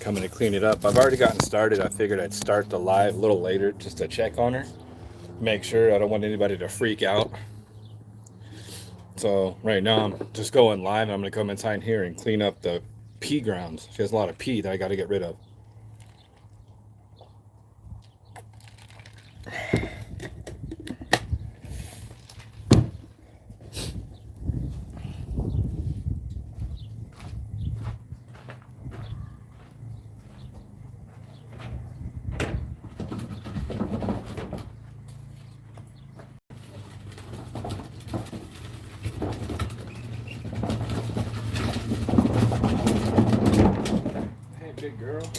coming to clean it up. I've already gotten started. I figured I'd start the live a little later just to check on her, make sure. I don't want anybody to freak out. So right now I'm just going live, and I'm gonna come inside here and clean up the pea grounds. She has a lot of pea that I got to get rid of. Hey, big girl.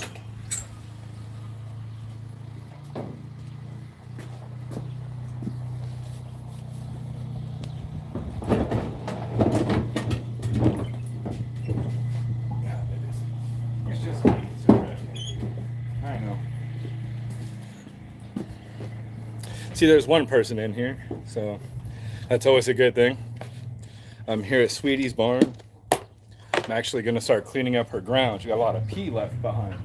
It's just me. I know. See, there's one person in here, so that's always a good thing. I'm here at Sweetie's barn. I'm actually going to start cleaning up her ground. She got a lot of pea left behind.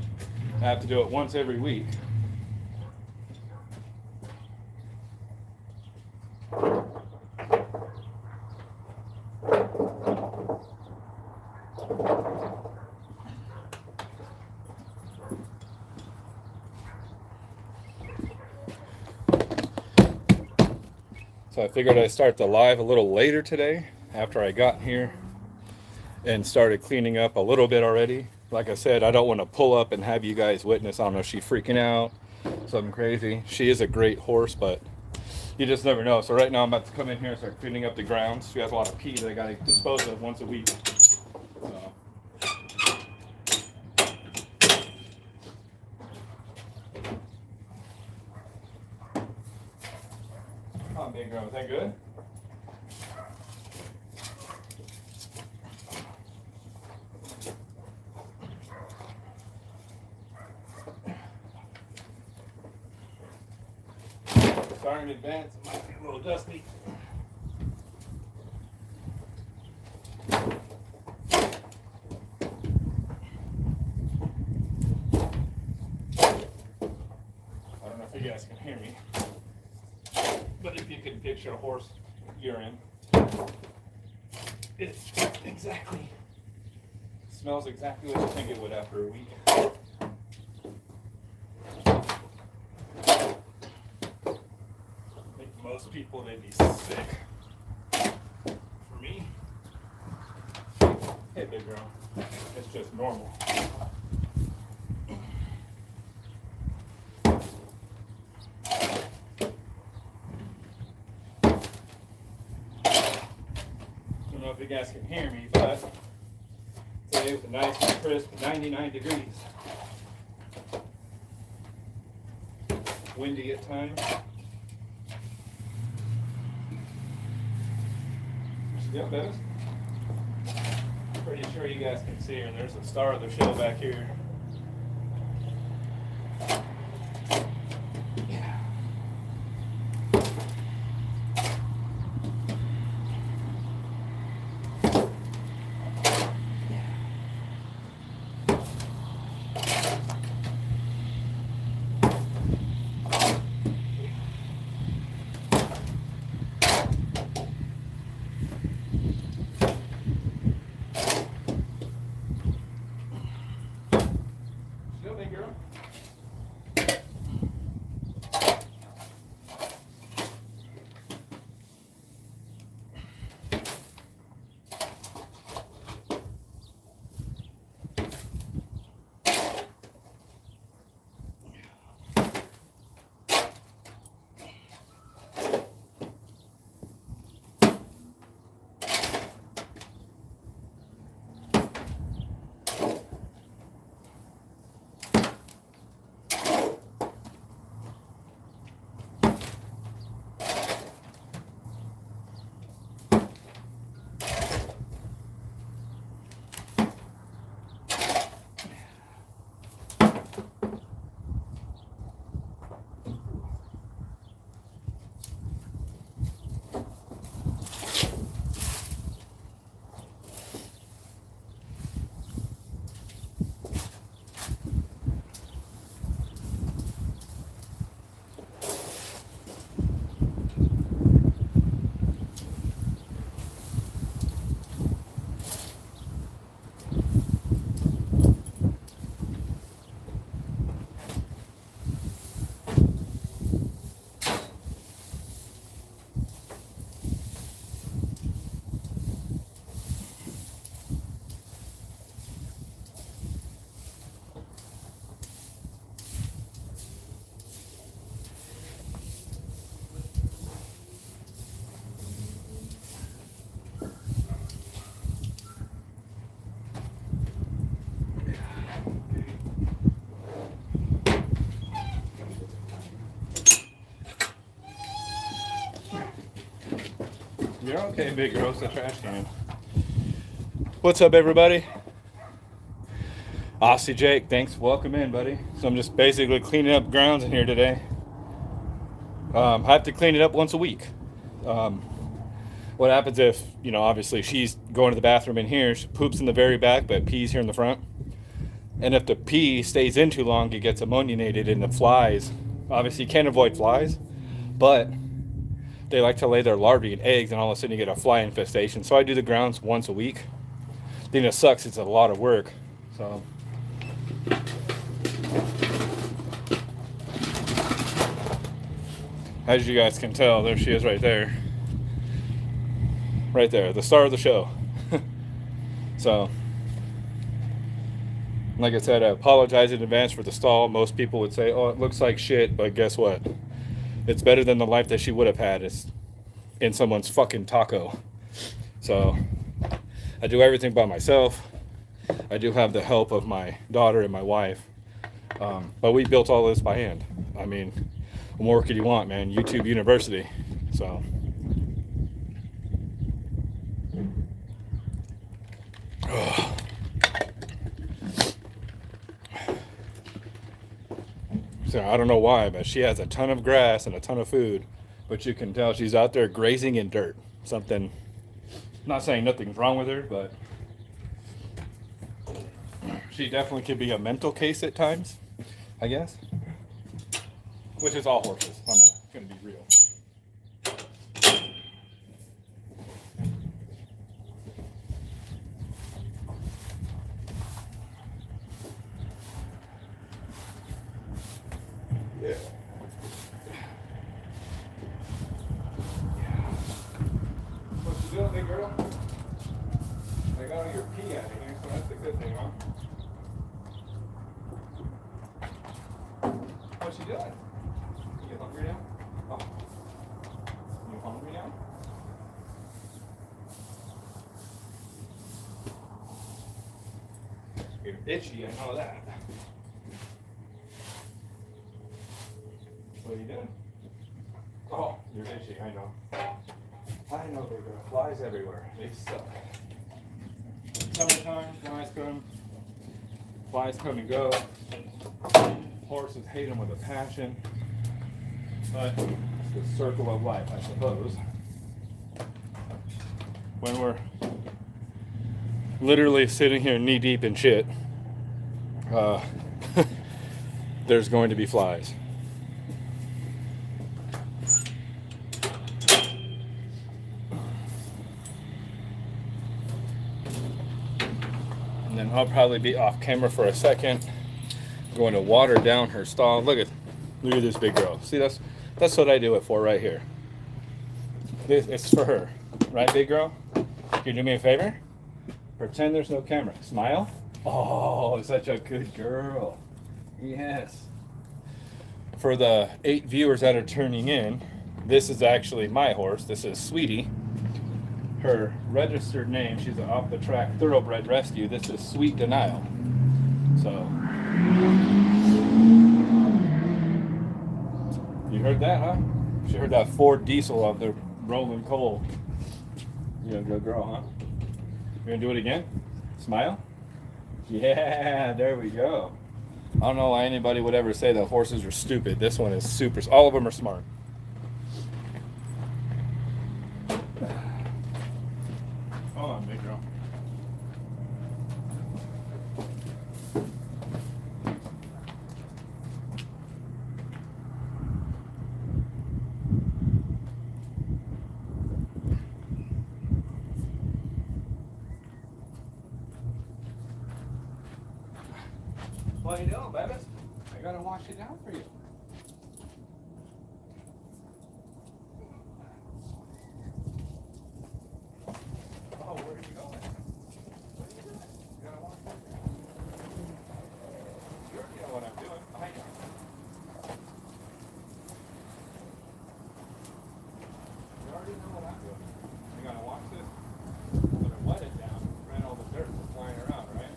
I have to do it once every week. So I figured I'd start the live a little later today after I got here and started cleaning up a little bit already. Like I said, I don't want to pull up and have you guys witness. I don't know if she's freaking out, something crazy. She is a great horse, but you just never know. So right now I'm about to come in here and start cleaning up the grounds. She has a lot of pee that I got to dispose of once a week. So. Come on, big girl. Is that good? Sorry in advance, it might be a little dusty. I don't know if you guys can hear me, but if you can picture a horse urine, it's exactly, smells exactly what you think it would after a week. Most people, they'd be sick. For me, hey big girl, it's just normal. I don't know if you guys can hear me, but today was a nice and crisp 99 degrees. Windy at times. Yep, that is. Pretty sure you guys can see her. There's the star of the show back here. Yeah. You're okay, big girl. It's the trash can. What's up, everybody? Aussie Jake, thanks. Welcome in, buddy. So I'm just basically cleaning up grounds in here today. I have to clean it up once a week. What happens if, obviously she's going to the bathroom in here, she poops in the very back, but pees here in the front. And if the pee stays in too long, it gets ammoniated and the flies. Obviously, you can't avoid flies, but they like to lay their larvae and eggs, and all of a sudden you get a fly infestation. So I do the grounds once a week. Then it sucks, it's a lot of work. So as you guys can tell, there she is right there. Right there, the star of the show. So, like I said, I apologize in advance for the stall. Most people would say, oh, it looks like shit, but guess what? It's better than the life that she would have had is in someone's fucking taco. So, I do everything by myself. I do have the help of my daughter and my wife. But we built all this by hand. I mean, what more could you want, man? YouTube University. So, I don't know why, but she has a ton of grass and a ton of food, but you can tell she's out there grazing in dirt. Something, not saying nothing's wrong with her, but she definitely could be a mental case at times, I guess. Which is all horses. I'm not going to be real. Yeah. What you doing, big girl? I got all your pee out of here, so that's a good thing, huh? What you doing? You hungry now? Oh. You hungry now? You're itchy, I know that. What are you doing? Oh, you're itchy, I know. I know, big girl. Flies everywhere. They suck. Summertime, flies come. Flies come and go. Horses hate them with a passion. But it's the circle of life, I suppose. When we're literally sitting here knee deep in shit, there's going to be flies. And then I'll probably be off camera for a second. I'm going to water down her stall. Look at this big girl. See, that's what I do it for right here. It's for her, right, big girl? Can you do me a favor? Pretend there's no camera. Smile. Oh, such a good girl. Yes. For the 8 viewers that are tuning in, this is actually my horse. This is Sweetie. Her registered name, she's an off-the-track thoroughbred rescue. This is Sweet Denial. So, you heard that, huh? She heard that Ford diesel of the rolling coal. You're a good girl, huh? You're gonna do it again? Smile? Yeah, there we go. I don't know why anybody would ever say that horses are stupid. This one is super. All of them are smart. Hold on, big girl. What you doing, baby? I gotta wash it down for you. Oh, where are you going? What are you doing? You gotta wash it. You already know what I'm doing. I know. You already know what I'm doing. You gotta wash this. I'm gonna wet it down. Ran all the dirt that's flying around, right?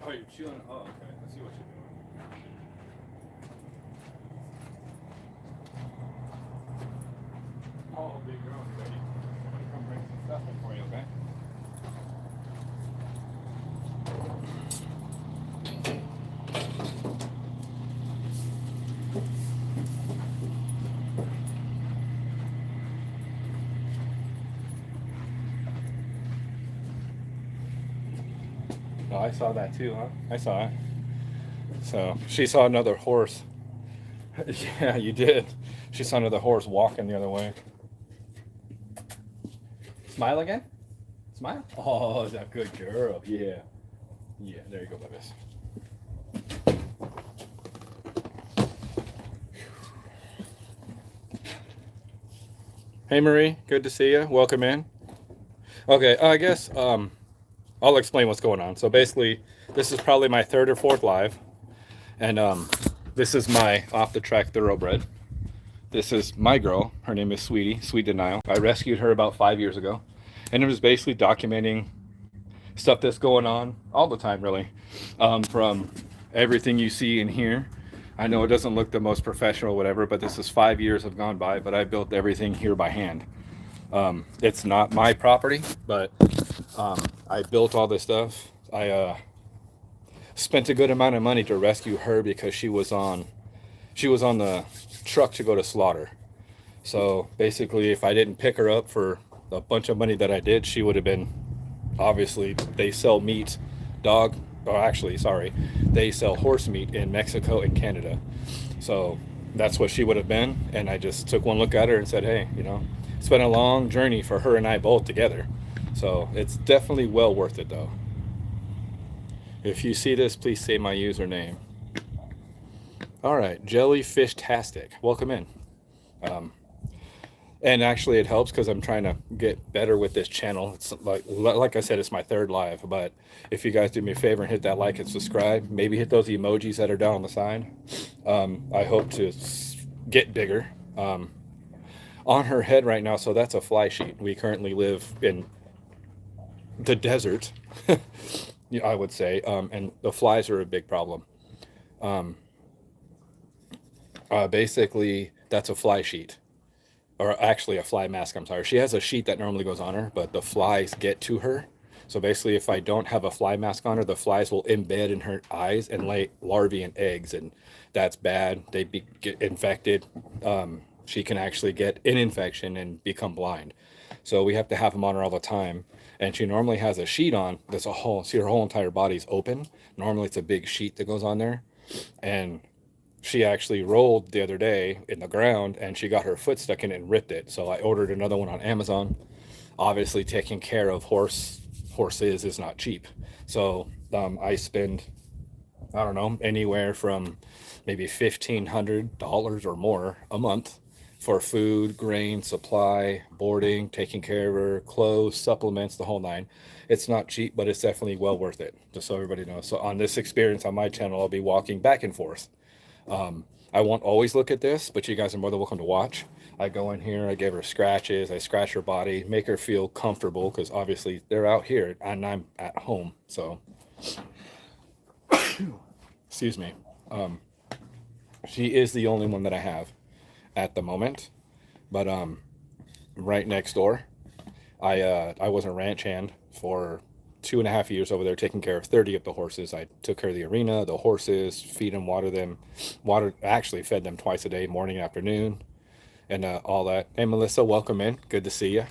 Oh, you're chewing. Oh, okay. I see what you're doing. Oh, big girl, you ready? I'm gonna come bring some stuff in for you, okay? Oh, I saw that too, huh? I saw it. So she saw another horse. Yeah, you did. She saw another horse walking the other way. Smile again? Smile. Oh, is that good girl? Yeah. Yeah, there you go, Bevis. Hey Marie, good to see you. Welcome in. Okay, I guess I'll explain what's going on. So basically, this is probably my third or fourth live, and this is my off the track thoroughbred. This is my girl. Her name is Sweetie, Sweet Denial. I rescued her about 5 years ago, and it was basically documenting stuff that's going on all the time, really, from everything you see and hear. I know it doesn't look the most professional, whatever, but this is 5 years have gone by, but I built everything here by hand. It's not my property, but I built all this stuff. I spent a good amount of money to rescue her because she was on the truck to go to slaughter. So basically, if I didn't pick her up for a bunch of money that I did, she would have been, obviously, they sell meat, dog, or actually, sorry, they sell horse meat in Mexico and Canada. So that's what she would have been. And I just took one look at her and said, hey, it's been a long journey for her and I both together. So it's definitely well worth it, though. If you see this, please say my username. All right, Jellyfish-tastic. Welcome in. And actually, it helps because I'm trying to get better with this channel. It's like I said, it's my third live. But if you guys do me a favor and hit that like and subscribe, maybe hit those emojis that are down on the side. I hope to get bigger. On her head right now, so that's a fly sheet. We currently live in the desert, I would say, and the flies are a big problem. Basically, that's a fly sheet. Or actually a fly mask, I'm sorry. She has a sheet that normally goes on her, but the flies get to her. So basically, if I don't have a fly mask on her, the flies will embed in her eyes and lay larvae and eggs, and that's bad. They get infected. She can actually get an infection and become blind. So we have to have them on her all the time. And she normally has a sheet on. That's see, her whole entire body's open. Normally, it's a big sheet that goes on there. And she actually rolled the other day in the ground and she got her foot stuck in it and ripped it. So I ordered another one on Amazon. Obviously, taking care of horses is not cheap. So I spend, I don't know, anywhere from maybe $1,500 or more a month for food, grain, supply, boarding, taking care of her, clothes, supplements, the whole nine. It's not cheap, but it's definitely well worth it, just so everybody knows. So on this experience on my channel, I'll be walking back and forth. I won't always look at this, but you guys are more than welcome to watch. I go in here, I give her scratches, I scratch her body, make her feel comfortable, because obviously they're out here and I'm at home. So, excuse me. She is the only one that I have at the moment, but right next door, I was a ranch hand for 2.5 years over there, taking care of 30 of the horses. I took care of the arena, the horses, feed them, actually fed them twice a day, morning, afternoon, and all that. Hey, Melissa, welcome in. Good to see you.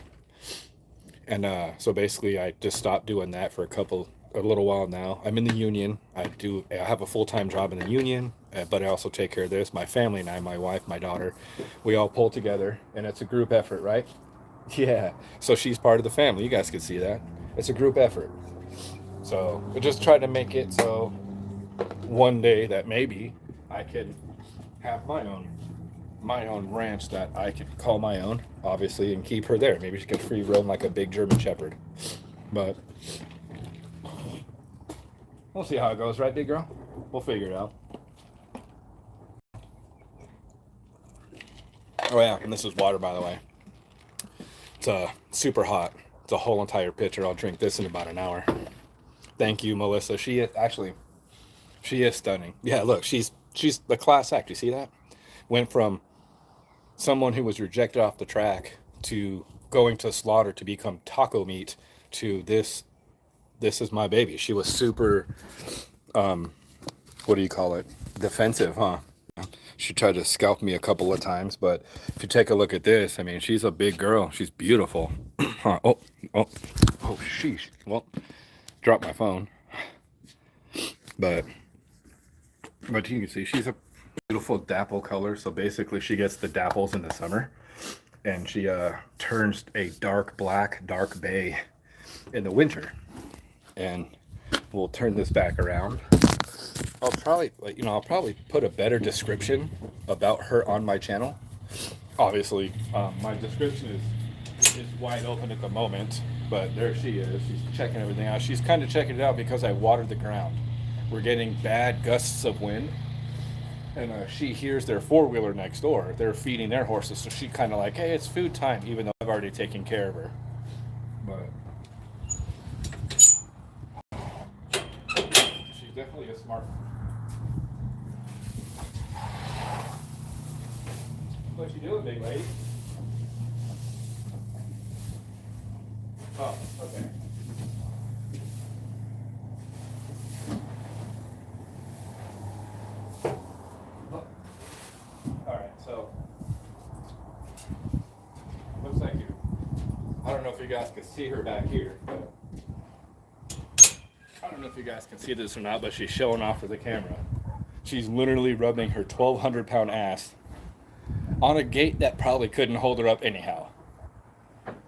And so basically, I just stopped doing that for a little while now. I'm in the union. I have a full-time job in the union, but I also take care of this. My family and I, my wife, my daughter, we all pull together, and it's a group effort, right? Yeah. So she's part of the family. You guys can see that. It's a group effort. So we just try to make it so one day that maybe I could have my own ranch that I could call my own, obviously, and keep her there. Maybe she could free roam like a big German Shepherd. But we'll see how it goes, right, big girl? We'll figure it out. Oh yeah, and this is water, by the way. It's super hot. It's a whole entire pitcher. I'll drink this in about an hour. Thank you, Melissa. She actually, She is stunning. Yeah, look, she's the class act. You see that? Went from someone who was rejected off the track to going to slaughter to become taco meat to this is my baby. She was super what do you call it? Defensive, huh? She tried to scalp me a couple of times, but if you take a look at this, I mean, she's a big girl. She's beautiful. Huh. Oh, oh, oh, sheesh. Well, dropped my phone. But you can see she's a beautiful dapple color. So basically she gets the dapples in the summer and she turns a dark black, dark bay in the winter. And we'll turn this back around. I'll probably, I'll probably put a better description about her on my channel. Obviously, my description is wide open at the moment, but there she is. She's checking everything out. She's kind of checking it out because I watered the ground. We're getting bad gusts of wind, and she hears their four-wheeler next door. They're feeding their horses, so she kind of like, hey, it's food time, even though I've already taken care of her. But she's definitely a smart one. What you doing, big lady? Oh, okay. Oh. All right, so looks like I don't know if you guys can see her back here, but I don't know if you guys can see this or not, but she's showing off for the camera. She's literally rubbing her 1,200-pound ass on a gate that probably couldn't hold her up anyhow.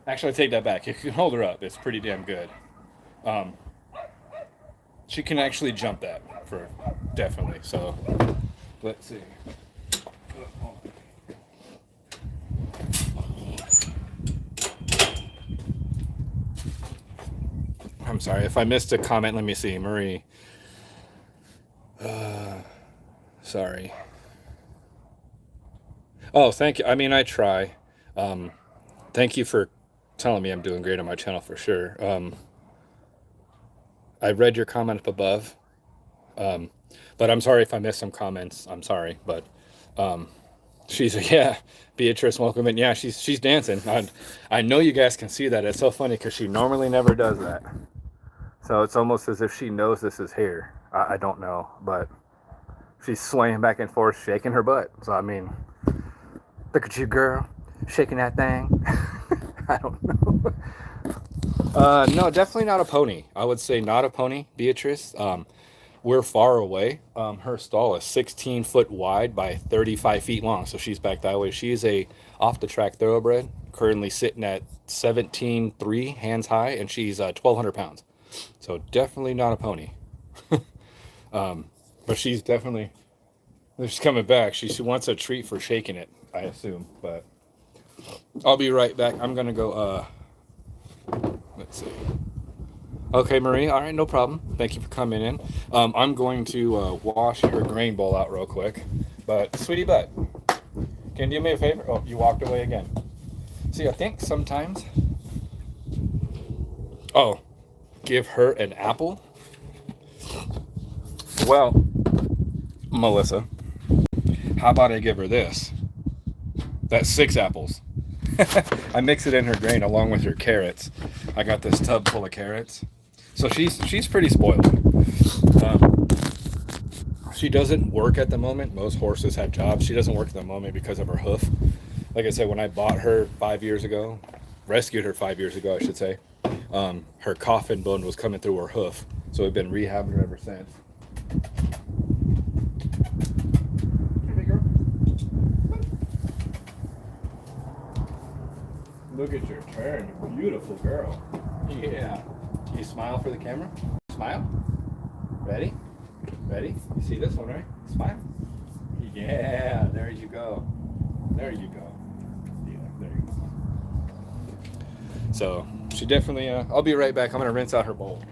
Actually, I take that back. If you can hold her up, it's pretty damn good. She can actually jump that for definitely. So let's see. I'm sorry if I missed a comment. Let me see, Marie. Sorry. Oh, thank you. I mean, I try. Thank you for telling me I'm doing great on my channel for sure. I read your comment up above, but I'm sorry if I missed some comments. I'm sorry, but she's yeah, Beatrice, welcome in. Yeah, she's dancing. I know you guys can see that. It's so funny because she normally never does that. So it's almost as if she knows this is here. I don't know, but she's swaying back and forth, shaking her butt. So I mean, look at you, girl, shaking that thing. I don't know. No, definitely not a pony. I would say not a pony, Beatrice. We're far away. Her stall is 16 foot wide by 35 feet long, so she's back that way. She's a off the track thoroughbred, currently sitting at 17.3 hands high, and she's 1,200 pounds. So definitely not a pony. But she's definitely, she's coming back. She wants a treat for shaking it, I assume. But I'll be right back. I'm gonna go. Let's see. Okay, Marie. All right, no problem. Thank you for coming in. I'm going to wash her grain bowl out real quick. But sweetie butt, can you do me a favor? Oh, you walked away again. See, I think sometimes. Oh, give her an apple. Well, Melissa, how about I give her this? That's 6 apples. I mix it in her grain along with her carrots. I got this tub full of carrots. So she's pretty spoiled. She doesn't work at the moment. Most horses have jobs. She doesn't work at the moment because of her hoof. Like I said, when I bought her 5 years ago, rescued her 5 years ago, I should say, her coffin bone was coming through her hoof. So we've been rehabbing her ever since. Look at your turn, you beautiful girl. Yeah. You smile for the camera? Smile. Ready? Ready? You see this one, right? Smile. Yeah, there you go. There you go. Yeah, there you go. So, she definitely, I'll be right back. I'm going to rinse out her bowl.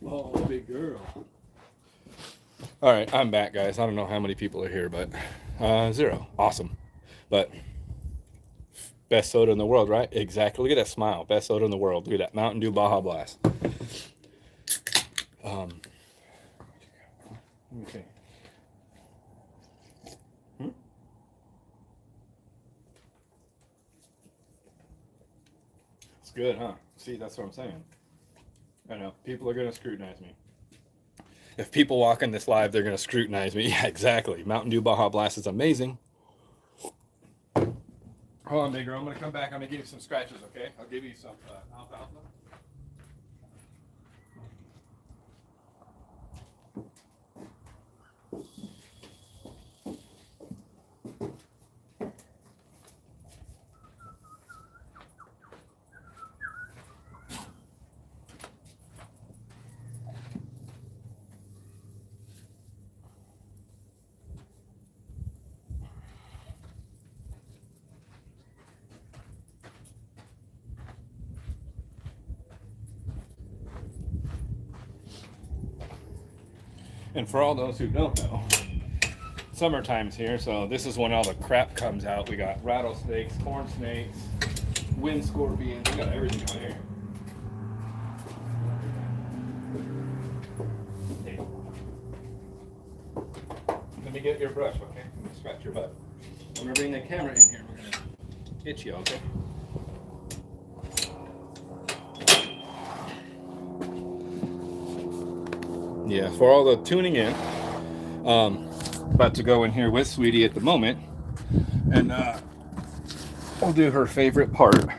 Oh, big girl. All right, I'm back, guys. I don't know how many people are here, but 0. Awesome. But best soda in the world, right? Exactly. Look at that smile. Best soda in the world. Look at that Mountain Dew Baja Blast. Let me see. It's good, huh? See, that's what I'm saying. I know. People are going to scrutinize me. If people walk in this live, they're going to scrutinize me. Yeah, exactly. Mountain Dew Baja Blast is amazing. Hold on, big girl. I'm going to come back. I'm going to give you some scratches, okay? I'll give you some alfalfa. And for all those who don't know, summertime's here, so this is when all the crap comes out. We got rattlesnakes, corn snakes, wind scorpions, we got everything out here. Hey. Let me get your brush, okay? Let me scratch your butt. I'm gonna bring the camera in here. We're gonna hit you, okay? Yeah, for all the tuning in, about to go in here with Sweetie at the moment, and we'll do her favorite part,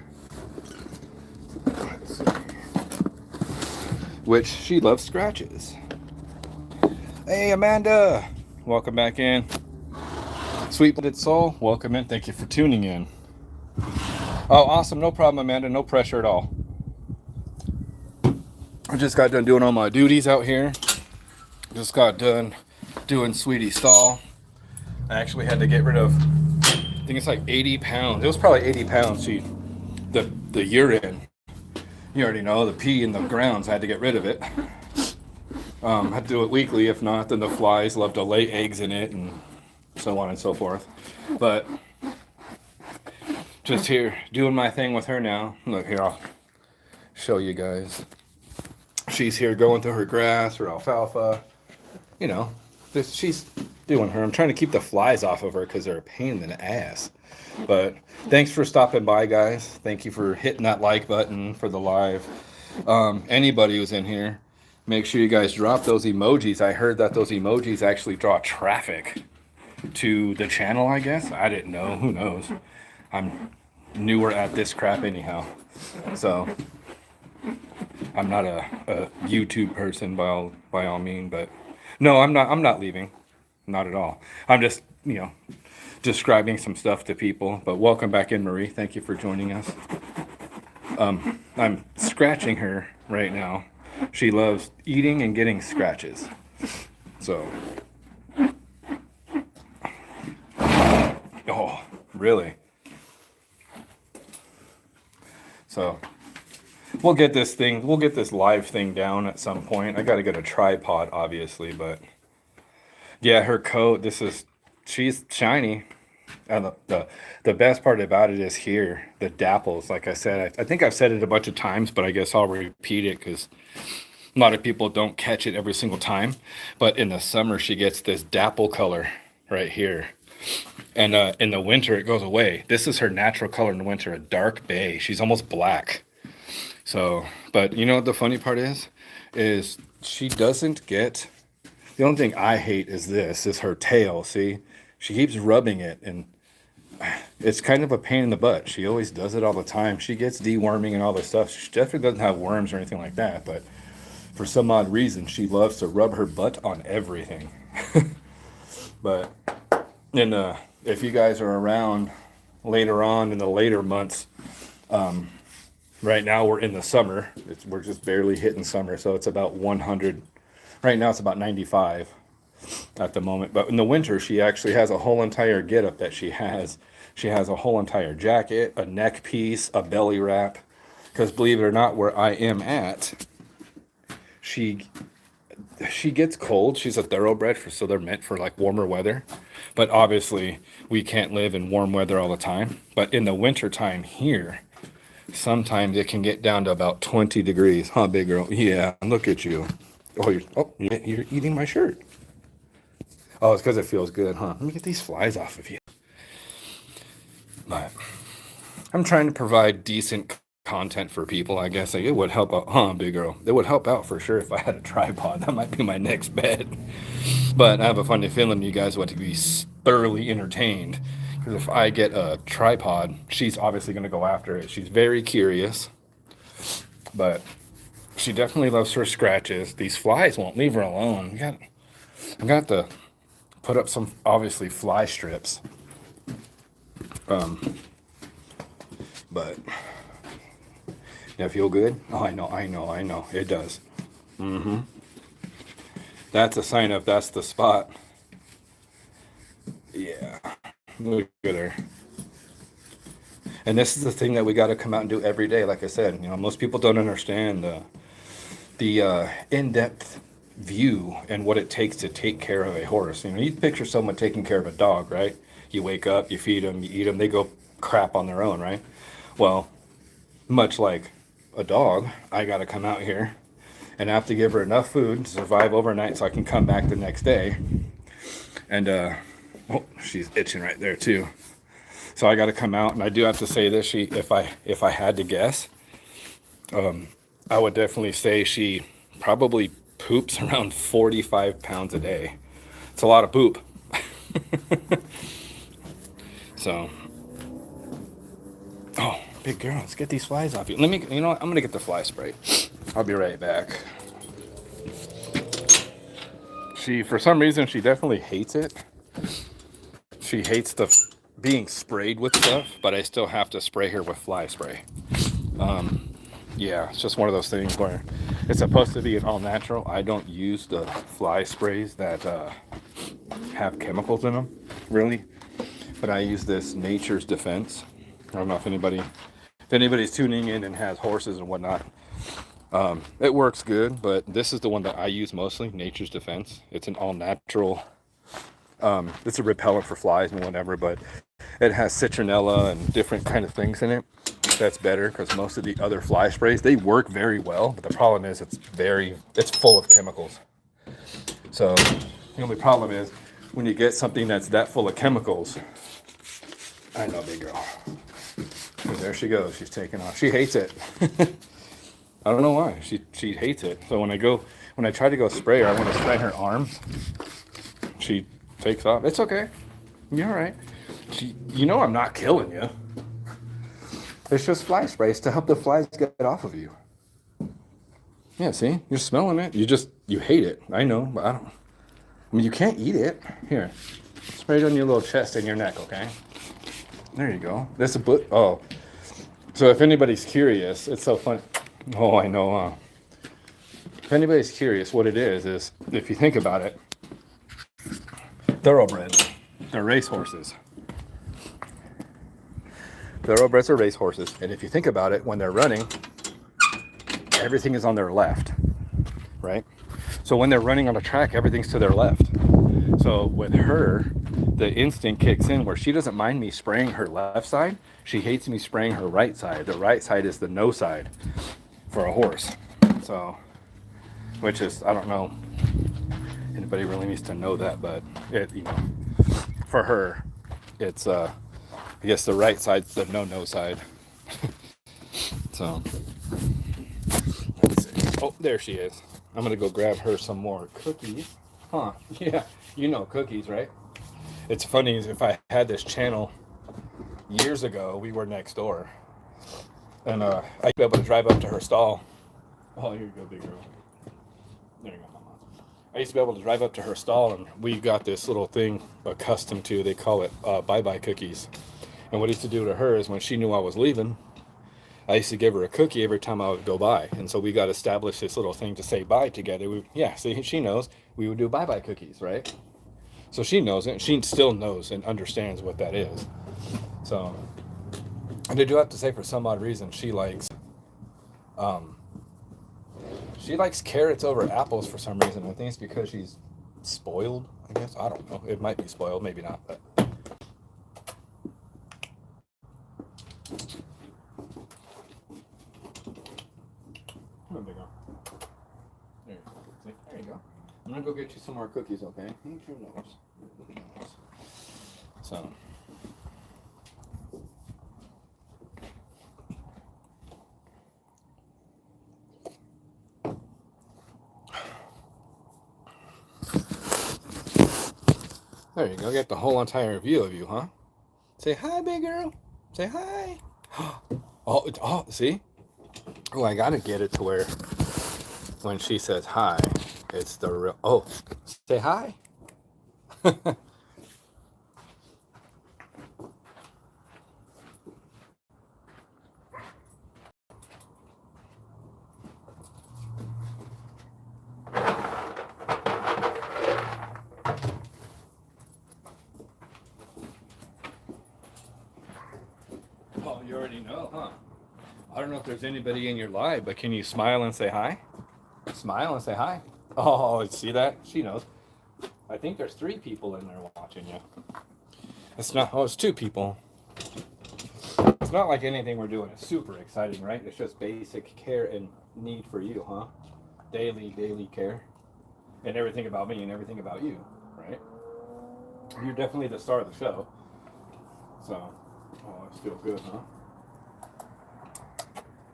which she loves scratches. Hey, Amanda, welcome back in. Sweet-Blooded Soul, welcome in. Thank you for tuning in. Oh, awesome. No problem, Amanda. No pressure at all. I just got done doing all my duties out here. Just got done doing Sweetie's stall. I actually had to get rid of, I think it's like 80 pounds. It was probably 80 pounds. The urine, you already know, the pee in the grounds, I had to get rid of it. I had to do it weekly. If not, then the flies love to lay eggs in it and so on and so forth. But just here doing my thing with her now. Look here, I'll show you guys. She's here going through her grass, her alfalfa. You know, she's doing her. I'm trying to keep the flies off of her because they're a pain in the ass. But thanks for stopping by, guys. Thank you for hitting that like button for the live. Anybody who's in here, make sure you guys drop those emojis. I heard that those emojis actually draw traffic to the channel, I guess. I didn't know. Who knows? I'm newer at this crap anyhow. So I'm not a YouTube person by all means, but no, I'm not leaving. Not at all. I'm just, describing some stuff to people. But welcome back in, Marie. Thank you for joining us. I'm scratching her right now. She loves eating and getting scratches. So, oh, really? So, we'll get this live thing down at some point. I got to get a tripod, obviously, but yeah, her coat, she's shiny. And the best part about it is here, the dapples. Like I said, I think I've said it a bunch of times, but I guess I'll repeat it because a lot of people don't catch it every single time. But in the summer, she gets this dapple color right here. And in the winter, it goes away. This is her natural color in the winter, a dark bay. She's almost black. So, but you know what the funny part is she doesn't get, the only thing I hate is her tail, see? She keeps rubbing it, and it's kind of a pain in the butt. She always does it all the time. She gets deworming and all this stuff. She definitely doesn't have worms or anything like that, but for some odd reason, she loves to rub her butt on everything. But, and if you guys are around later on in the later months, right now we're in the summer. We're just barely hitting summer, so it's about 100. Right now it's about 95. at the moment. But in the winter, she actually has a whole entire getup that she has. She has a whole entire jacket, a neck piece, a belly wrap. Because believe it or not, where I am at, she gets cold. She's a thoroughbred, so they're meant for like warmer weather. But obviously, we can't live in warm weather all the time. But in the winter time here, sometimes it can get down to about 20 degrees. Huh, big girl? Yeah, look at you. You're eating my shirt. Oh, it's because it feels good, huh? Let me get these flies off of you. But I'm trying to provide decent content for people. I guess it would help out, huh, big girl? It would help out for sure if I had a tripod. That might be my next bet. But I have a funny feeling you guys would be thoroughly entertained. Because if I get a tripod, she's obviously going to go after it. She's very curious. But she definitely loves her scratches. These flies won't leave her alone. I got to put up some, obviously, fly strips. But yeah, feel good? Oh, I know. It does. That's a sign of that's the spot. Yeah. Look at her. And this is the thing that we got to come out and do every day. Like I said, most people don't understand the in-depth view and what it takes to take care of a horse. You picture someone taking care of a dog, right? You wake up, you feed them, you eat them, they go crap on their own, right? Well, much like a dog, I got to come out here and I have to give her enough food to survive overnight so I can come back the next day. And, oh, she's itching right there too. So I got to come out, and I do have to say this. If I had to guess, I would definitely say she probably poops around 45 pounds a day. It's a lot of poop. So, oh, big girl, let's get these flies off you. You know what? I'm gonna get the fly spray. I'll be right back. For some reason, she definitely hates it. She hates being sprayed with stuff, but I still have to spray her with fly spray. Yeah, it's just one of those things where it's supposed to be an all natural. I don't use the fly sprays that have chemicals in them, really. But I use this Nature's Defense. I don't know if anybody's tuning in and has horses and whatnot. It works good, but this is the one that I use mostly, Nature's Defense. It's an all natural. It's a repellent for flies and whatever, but it has citronella and different kind of things in it. That's better because most of the other fly sprays, they work very well, but the problem is it's full of chemicals. So the only problem is when you get something that's that full of chemicals. I know, big girl. There she goes. She's taking off. She hates it. I don't know why. She hates it. So when I try to go spray her, I want to spray her arms. She takes off. It's okay. You're all right. I'm not killing you. It's just fly sprays to help the flies get off of you. Yeah, see? You're smelling it. You hate it. I know, but you can't eat it. Here. Spray it on your little chest and your neck, okay? There you go. Oh. So if anybody's curious, it's so fun. Oh, I know. If anybody's curious, what it is if you think about it, thoroughbreds, they're racehorses. Thoroughbreds are racehorses, and if you think about it, when they're running, everything is on their left, right? So when they're running on a track, everything's to their left. So with her, the instinct kicks in where she doesn't mind me spraying her left side. She hates me spraying her right side. The right side is the no side for a horse. So, which is, I don't know, anybody really needs to know that, but for her, it's, I guess the right side's the no side. So, let's see. Oh, there she is. I'm going to go grab her some more cookies. Huh, yeah, cookies, right? It's funny, if I had this channel years ago, we were next door. And I'd be able to drive up to her stall. Oh, here you go, big girl. There you go, Mama. I used to be able to drive up to her stall, and we got this little thing accustomed to. They call it bye-bye cookies. And what I used to do to her is when she knew I was leaving, I used to give her a cookie every time I would go by. And so we got established this little thing to say bye together. Yeah, see, she knows we would do bye-bye cookies, right? So she knows it. She still knows and understands what that is. So, and I do have to say, for some odd reason, um, she likes carrots over apples for some reason. I think it's because she's spoiled, I guess. I don't know. It might be spoiled, maybe not, but. Come on, big girl. There you go. I'm gonna go get you some more cookies, okay? Use your nose. So. There you go. Get the whole entire view of you, huh? Say hi, big girl. Say hi. Oh, see? Oh, I gotta get it to where when she says hi, it's the real. Oh, say hi. Oh, you already know, huh? I don't know if there's anybody in your live, but can you smile and say hi? Smile and say hi. Oh, see that? She knows. I think there's 3 people in there watching you. It's not. Oh, it's 2 people. It's not like anything we're doing is super exciting, right? It's just basic care and need for you, huh? Daily care. And everything about me and everything about you, right? You're definitely the star of the show. So, oh, it's feel good, huh?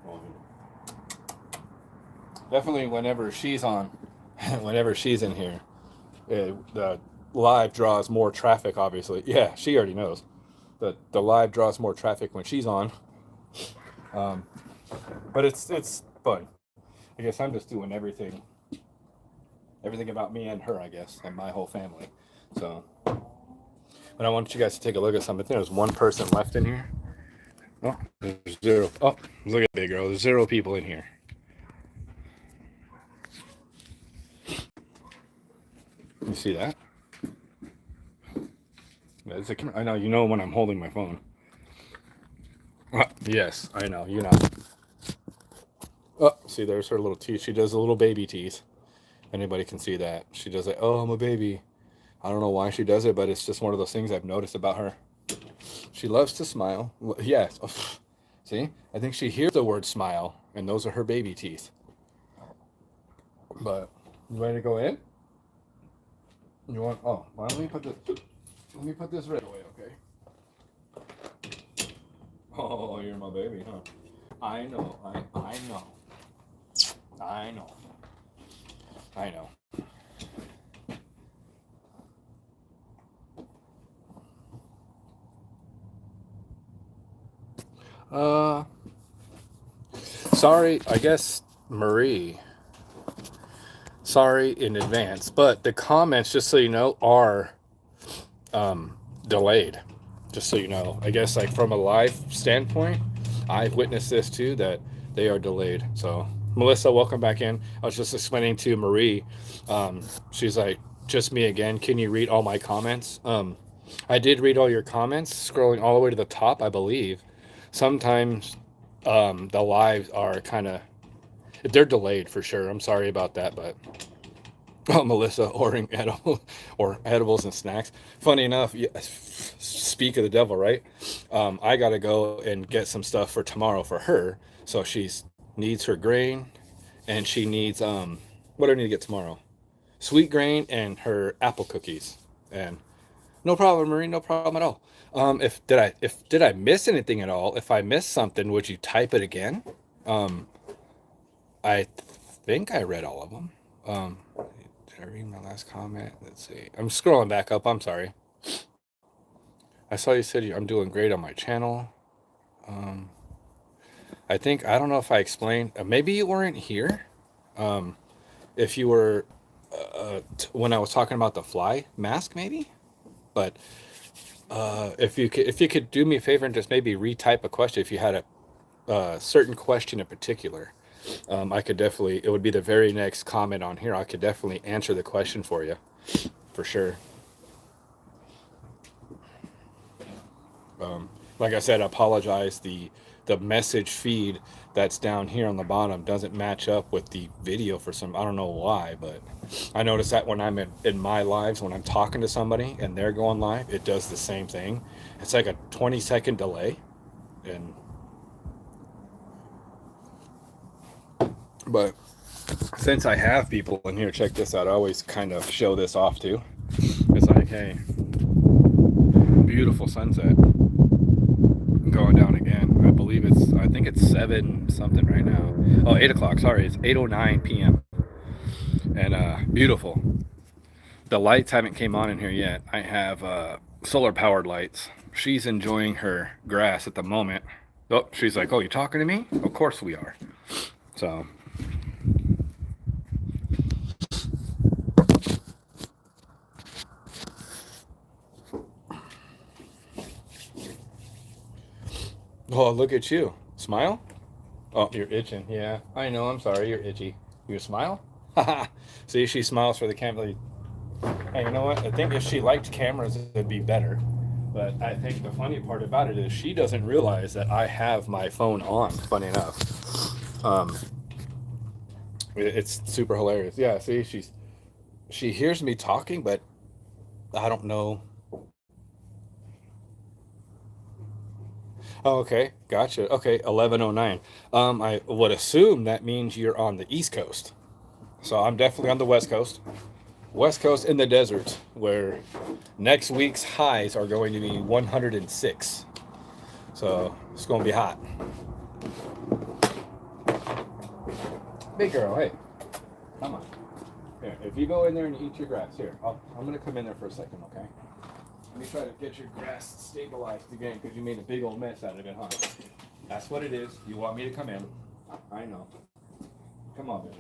Well, definitely whenever she's on, whenever she's in here, the live draws more traffic, obviously. Yeah, she already knows. The live draws more traffic when she's on. But it's fun. I guess I'm just doing everything about me and her, I guess, and my whole family. So, but I want you guys to take a look at something. There's 1 person left in here. Oh, there's 0. Oh, look at big girl. There's 0 people in here. You see that? I know, you know when I'm holding my phone. Yes, I know, you know. Oh, see, there's her little teeth. She does a little baby teeth. Anybody can see that. She does it. Oh, I'm a baby. I don't know why she does it, but it's just one of those things I've noticed about her. She loves to smile. Yes. See, I think she hears the word smile, and those are her baby teeth. But you ready to go in? You want? Oh, well, let me put this right away, okay? Oh, you're my baby, huh? I know. I know. I know. I know. Sorry, I guess Marie. Sorry in advance, but the comments, just so you know, are delayed. Just so you know, I guess like from a live standpoint, I've witnessed this too, that they are delayed. So Melissa, welcome back in. I was just explaining to Marie. She's like, just me again. Can you read all my comments? I did read all your comments, scrolling all the way to the top, I believe. Sometimes the lives are kind of, they're delayed for sure. I'm sorry about that, but Melissa ordering edibles and snacks. Funny enough, yeah, speak of the devil, right? I got to go and get some stuff for tomorrow for her. So she needs her grain, and she needs what do I need to get tomorrow? Sweet grain and her apple cookies. And no problem, Marie. No problem at all. If did I miss anything at all? If I missed something, would you type it again? I think I read all of them. Did I read my last comment? Let's see. I'm scrolling back up. I'm sorry. I saw you said I'm doing great on my channel. I think, I don't know if I explained. Maybe you weren't here. If you were, when I was talking about the fly mask, maybe. But if you could do me a favor and just maybe retype a question if you had certain question in particular, I could definitely, it would be the very next comment on here. I could definitely answer the question for you, for sure. Like I said, I apologize. The message feed that's down here on the bottom doesn't match up with the video for some, I don't know why, but I notice that when I'm in my lives, when I'm talking to somebody and they're going live, it does the same thing. It's like a 20-second delay. And but since I have people in here, check this out. I always kind of show this off too. It's like, hey, beautiful sunset going down again. I think it's 7 something right now. Oh, 8 o'clock. Sorry, it's 8:09 p.m. And beautiful. The lights haven't came on in here yet. I have solar powered lights. She's enjoying her grass at the moment. Oh, she's like, oh, you talking to me? Of course we are. So oh, look at you. Smile? Oh, you're itching. Yeah, I know. I'm sorry. You're itchy. You smile? Haha. See, she smiles for the camera. Hey, you know what? I think if she liked cameras, it'd be better. But I think the funny part about it is she doesn't realize that I have my phone on, funny enough. It's super hilarious. Yeah, see, she hears me talking, but I don't know. Oh, okay, gotcha. Okay, 11:09. I would assume that means you're on the East Coast. So I'm definitely on the West Coast. West Coast in the desert, where next week's highs are going to be 106. So it's going to be hot. Big girl, hey, come on. Here, if you go in there and eat your grass, here, I'm going to come in there for a second, okay? Let me try to get your grass stabilized again because you made a big old mess out of it, huh? That's what it is. You want me to come in. I know. Come on, baby.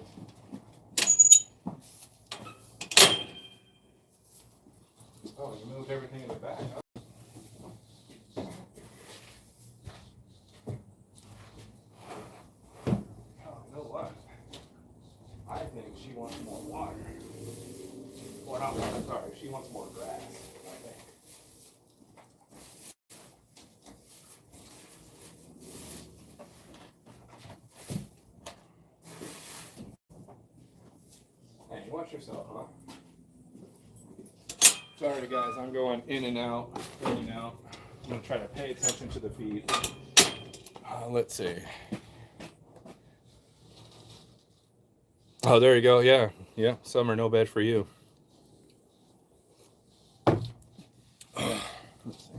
Oh, you moved everything in the back, huh? Oh, you know what? I think she wants more water. Or not water, sorry. She wants more grass, I think. Hey, watch yourself, huh? Sorry, guys. I'm going in and out, in and out. I'm going to try to pay attention to the feed. Let's see. Oh, there you go. Yeah. Yeah. Summer, no bed for you. Let's see.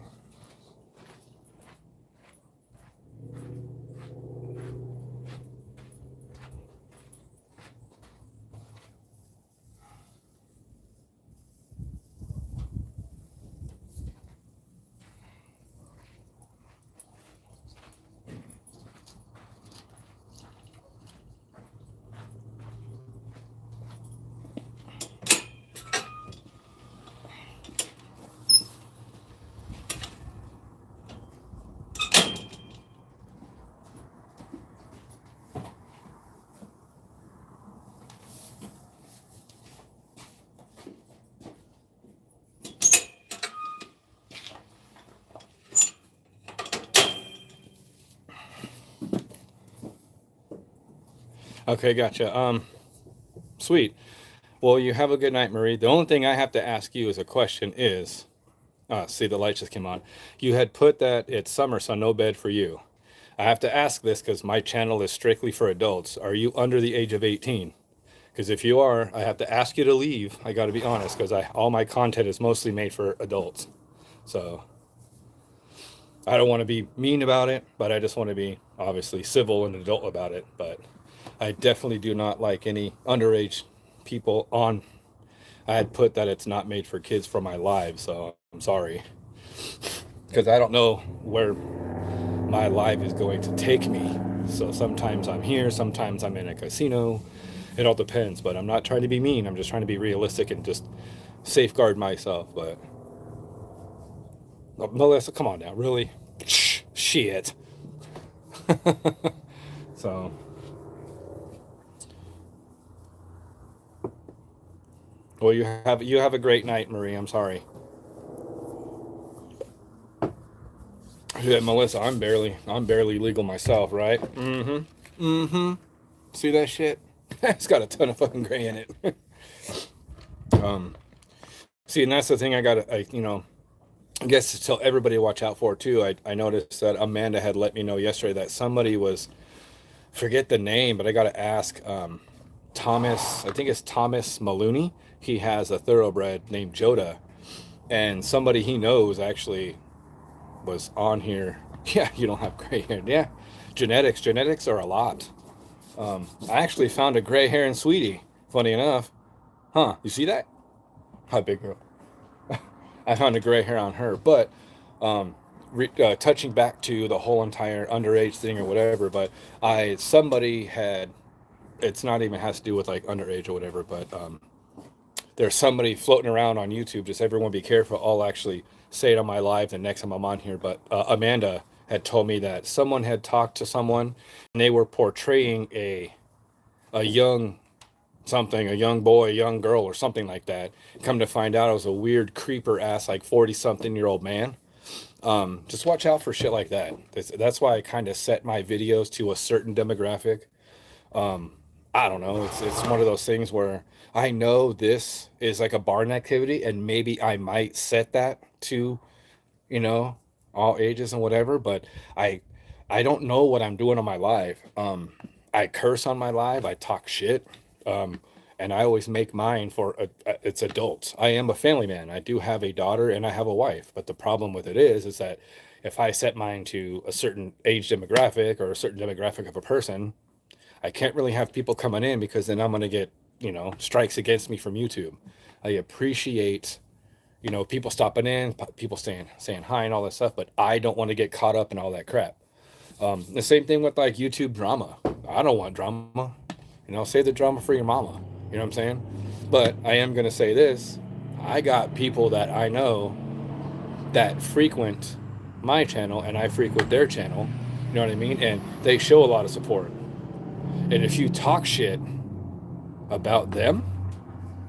Okay, gotcha. Sweet. Well, you have a good night, Marie. The only thing I have to ask you as a question is, see, the light just came on. You had put that it's summer, so no bed for you. I have to ask this because my channel is strictly for adults. Are you under the age of 18? Because if you are, I have to ask you to leave. I got to be honest, because I all my content is mostly made for adults. So I don't want to be mean about it, but I just want to be obviously civil and adult about it. But I definitely do not like any underage people on. I had put that it's not made for kids for my live, so I'm sorry. Because I don't know where my live is going to take me. So sometimes I'm here, sometimes I'm in a casino. It all depends, but I'm not trying to be mean. I'm just trying to be realistic and just safeguard myself. But Melissa, come on now, really? Shit. So, well, you have a great night, Marie. I'm sorry. Yeah, Melissa, I'm barely legal myself, right? Mm-hmm. Mm-hmm. See that shit? It's got a ton of fucking gray in it. um, See, and that's the thing I guess to tell everybody to watch out for too. I noticed that Amanda had let me know yesterday that somebody was, forget the name, but I got to ask, Thomas, I think it's Thomas Maloney. He has a thoroughbred named Joda, and somebody he knows actually was on here. Yeah, you don't have gray hair. Yeah, genetics are a lot. I actually found a gray hair in Sweetie. Funny enough, huh? You see that? Hi, big girl. I found a gray hair on her, but touching back to the whole entire underage thing or whatever. But somebody had, it's not even has to do with like underage or whatever, but there's somebody floating around on YouTube. Just everyone be careful. I'll actually say it on my live the next time I'm on here. But Amanda had told me that someone had talked to someone and they were portraying a young something, a young boy, a young girl, or something like that. Come to find out, it was a weird creeper ass, like 40-something-year-old man. Just watch out for shit like that. That's why I kind of set my videos to a certain demographic. I don't know. It's one of those things where I know this is like a barn activity, and maybe I might set that to, you know, all ages and whatever. But I I don't know what I'm doing on my live. I curse on my live. I talk shit. Um, and I always make mine for it's adults. I am a family man. I do have a daughter and I have a wife. But the problem with it is that if I set mine to a certain age demographic or a certain demographic of a person, I can't really have people coming in because then I'm going to get, strikes against me from YouTube. I appreciate, people stopping in, people saying hi and all that stuff, but I don't want to get caught up in all that crap. The same thing with like YouTube drama. I don't want drama. Save the drama for your mama. You know what I'm saying? But I am going to say this. I got people that I know that frequent my channel and I frequent their channel. You know what I mean? And they show a lot of support. And if you talk shit about them,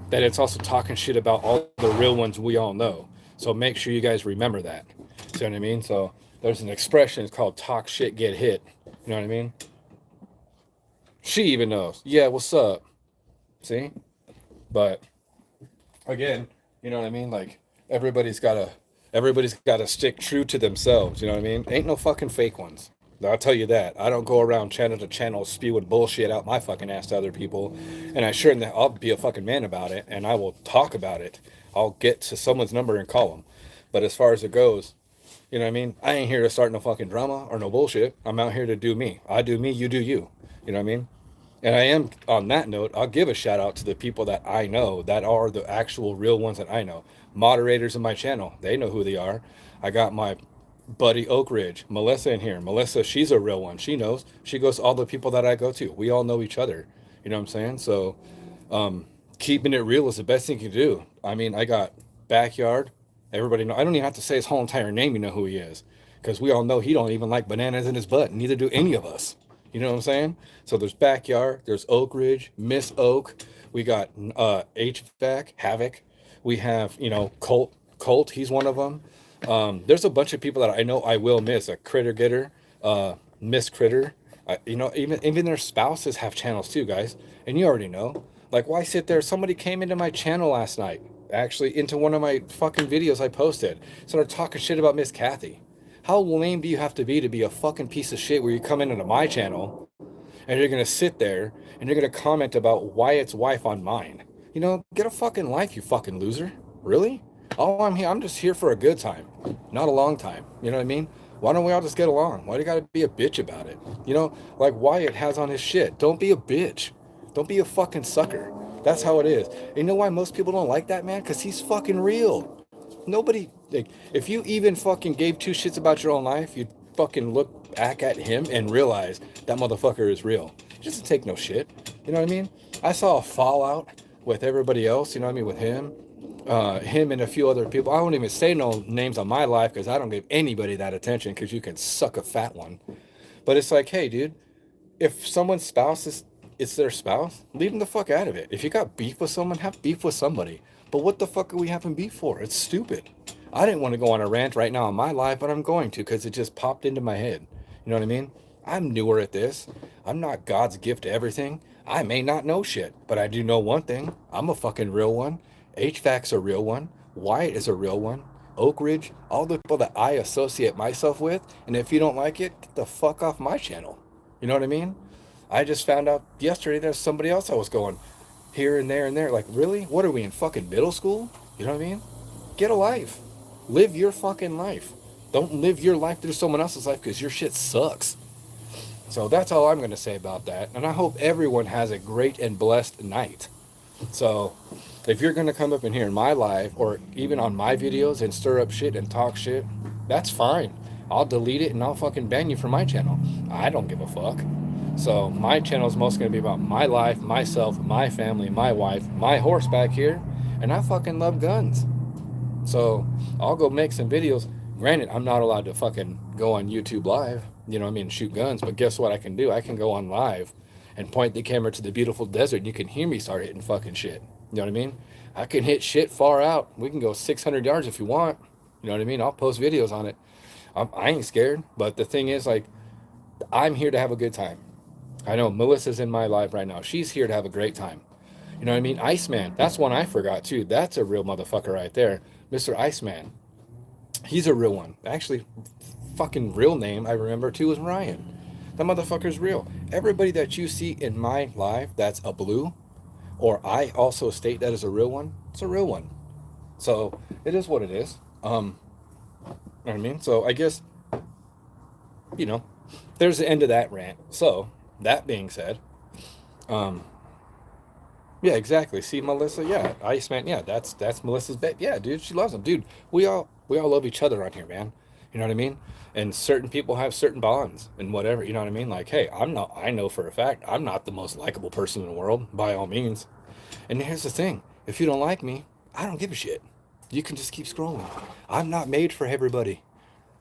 then it's also talking shit about all the real ones we all know. So make sure you guys remember that. See what I mean? So there's an expression, it's called talk shit, get hit. You know what I mean? She even knows. Yeah, what's up? See? But again, you know what I mean? Like everybody's gotta stick true to themselves, you know what I mean? Ain't no fucking fake ones. I'll tell you that. I don't go around channel to channel spewing bullshit out my fucking ass to other people. And I sure that I'll be a fucking man about it and I will talk about it. I'll get to someone's number and call them. But as far as it goes, you know what I mean? I ain't here to start no fucking drama or no bullshit. I'm out here to do me. I do me, you do you. You know what I mean? And I am, on that note, I'll give a shout out to the people that I know that are the actual real ones that I know. Moderators of my channel, they know who they are. I got my buddy Oak Ridge, Melissa in here. Melissa, she's a real one. She knows. She goes to all the people that I go to. We all know each other. You know what I'm saying? So keeping it real is the best thing you can do. I mean, I got Backyard. Everybody know. I don't even have to say his whole entire name. You know who he is. Because we all know he don't even like bananas in his butt. Neither do any of us. You know what I'm saying? So there's Backyard, there's Oak Ridge, Miss Oak. We got HVAC, Havoc. We have, Colt, he's one of them. There's a bunch of people that I know I will miss. A Critter Getter, Miss Critter. Even their spouses have channels too, guys. And you already know. Like, why sit there? Somebody came into my channel last night, actually, into one of my fucking videos I posted. Started talking shit about Miss Kathy. How lame do you have to be a fucking piece of shit where you come into my channel and you're gonna sit there and you're gonna comment about Wyatt's wife on mine? Get a fucking life, you fucking loser. Really? I'm just here for a good time, not a long time. You know what I mean? Why don't we all just get along? Why do you gotta be a bitch about it? Like Wyatt has on his shit. Don't be a bitch. Don't be a fucking sucker. That's how it is. And you know why most people don't like that man? Because he's fucking real. Nobody, like, if you even fucking gave two shits about your own life, you'd fucking look back at him and realize that motherfucker is real. He doesn't take no shit. You know what I mean? I saw a fallout with everybody else, you know what I mean, with him and a few other people. I won't even say no names on my life because I don't give anybody that attention because you can suck a fat one. But it's like, hey, dude, if someone's spouse is it's their spouse, leave them the fuck out of it. If you got beef with someone, have beef with somebody. But what the fuck are we having beef for? It's stupid. I didn't want to go on a rant right now in my life, but I'm going to because it just popped into my head. You know what I mean? I'm newer at this. I'm not God's gift to everything. I may not know shit, but I do know one thing. I'm a fucking real one. HVAC's a real one. Wyatt is a real one. Oak Ridge, all the people that I associate myself with. And if you don't like it, get the fuck off my channel. You know what I mean? I just found out yesterday there's somebody else I was going here and there and there. Like, really? What are we in fucking middle school? You know what I mean? Get a life. Live your fucking life. Don't live your life through someone else's life because your shit sucks. So that's all I'm going to say about that. And I hope everyone has a great and blessed night. So if you're going to come up in here in my live or even on my videos and stir up shit and talk shit, that's fine. I'll delete it and I'll fucking ban you from my channel. I don't give a fuck. So my channel is mostly going to be about my life, myself, my family, my wife, my horse back here. And I fucking love guns. So I'll go make some videos. Granted, I'm not allowed to fucking go on YouTube live, you know what I mean, shoot guns. But guess what I can do? I can go on live and point the camera to the beautiful desert and you can hear me start hitting fucking shit. You know what I mean? I can hit shit far out. We can go 600 yards if you want. You know what I mean? I'll post videos on it. I ain't scared. But the thing is, like, I'm here to have a good time. I know Melissa's in my life right now. She's here to have a great time. You know what I mean? Iceman, that's one I forgot too. That's a real motherfucker right there. Mr. Iceman. He's a real one. Actually, fucking real name I remember too is Ryan. That motherfucker's real. Everybody that you see in my live that's a blue, or I also state that is a real one, it's a real one. So it is what it is. You know what I mean? So I guess, you know, there's the end of that rant. So that being said, yeah, exactly. See, Melissa, yeah, Iceman, yeah, that's Melissa's babe. Yeah, dude, she loves him, dude. We all love each other on here, man. You know what I mean? And certain people have certain bonds and whatever. You know what I mean? Like, hey, I know for a fact I'm not the most likable person in the world by all means. And here's the thing: if you don't like me, I don't give a shit. You can just keep scrolling. I'm not made for everybody.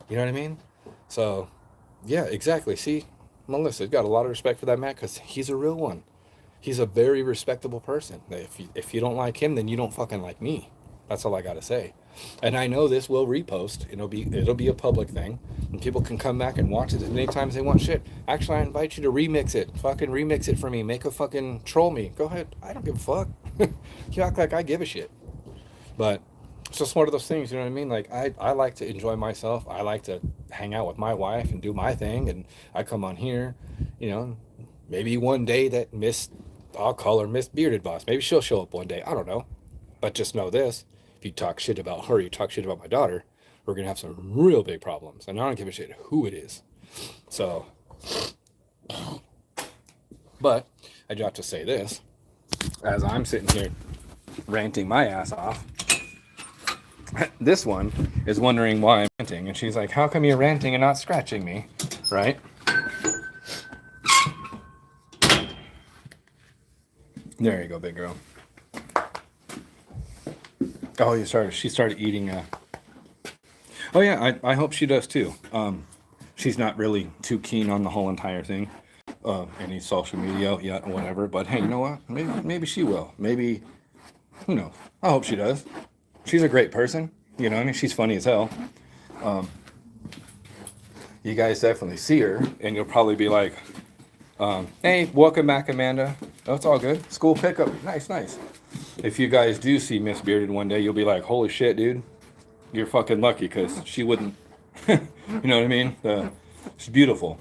You know what I mean? So, yeah, exactly. See, Melissa got a lot of respect for that man because he's a real one. He's a very respectable person. If you don't like him, then you don't fucking like me. That's all I gotta say. And I know this will repost. It'll be a public thing, and people can come back and watch it as many times as they want. Shit. Actually, I invite you to remix it. Fucking remix it for me. Make a fucking troll me. Go ahead. I don't give a fuck. You act like I give a shit. But it's just one of those things. You know what I mean? Like I like to enjoy myself. I like to hang out with my wife and do my thing. And I come on here. You know, maybe one day that I'll call her Miss Bearded Boss. Maybe she'll show up one day. I don't know. But just know this. If you talk shit about her, you talk shit about my daughter, we're going to have some real big problems. And I don't give a shit who it is. So, but I do have to say this. As I'm sitting here ranting my ass off, this one is wondering why I'm ranting. And she's like, how come you're ranting and not scratching me? Right? There you go, big girl. Oh, she started eating. Oh yeah, I hope she does too. She's not really too keen on the whole entire thing, any social media yet, whatever. But hey, you know what? Maybe she will. Maybe, who knows? I hope she does. She's a great person. You know, I mean, she's funny as hell. You guys definitely see her, and you'll probably be like, hey, welcome back, Amanda. Oh, it's all good. School pickup. Nice, nice. If you guys do see Miss Bearded one day, you'll be like, holy shit, dude. You're fucking lucky because she wouldn't. You know what I mean? She's beautiful.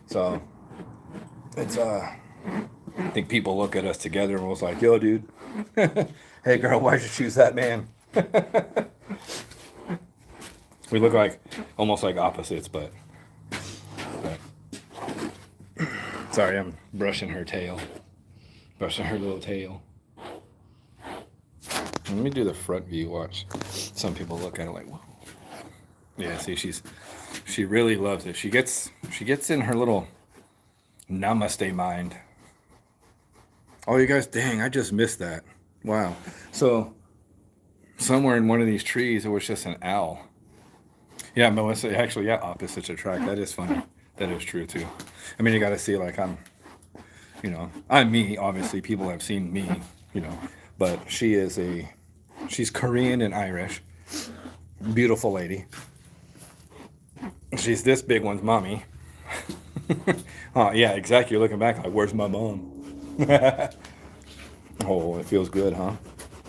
So, it's, I think people look at us together and was like, yo, dude. Hey, girl, why'd you choose that man? We look like, almost like opposites, but sorry, I'm brushing her tail. Brushing her little tail. Let me do the front view, watch. Some people look at it like, whoa. Yeah, see, she really loves it. She gets in her little namaste mind. Oh, you guys, dang, I just missed that. Wow. So, somewhere in one of these trees, it was just an owl. Yeah, Melissa, actually, yeah, opposites attract. That is funny. That is true too. I mean, you got to see like I'm me. Obviously, people have seen me, you know, but she's Korean and Irish. Beautiful lady. She's this big one's mommy. Oh yeah, exactly. You're looking back like, where's my mom? Oh, it feels good, huh?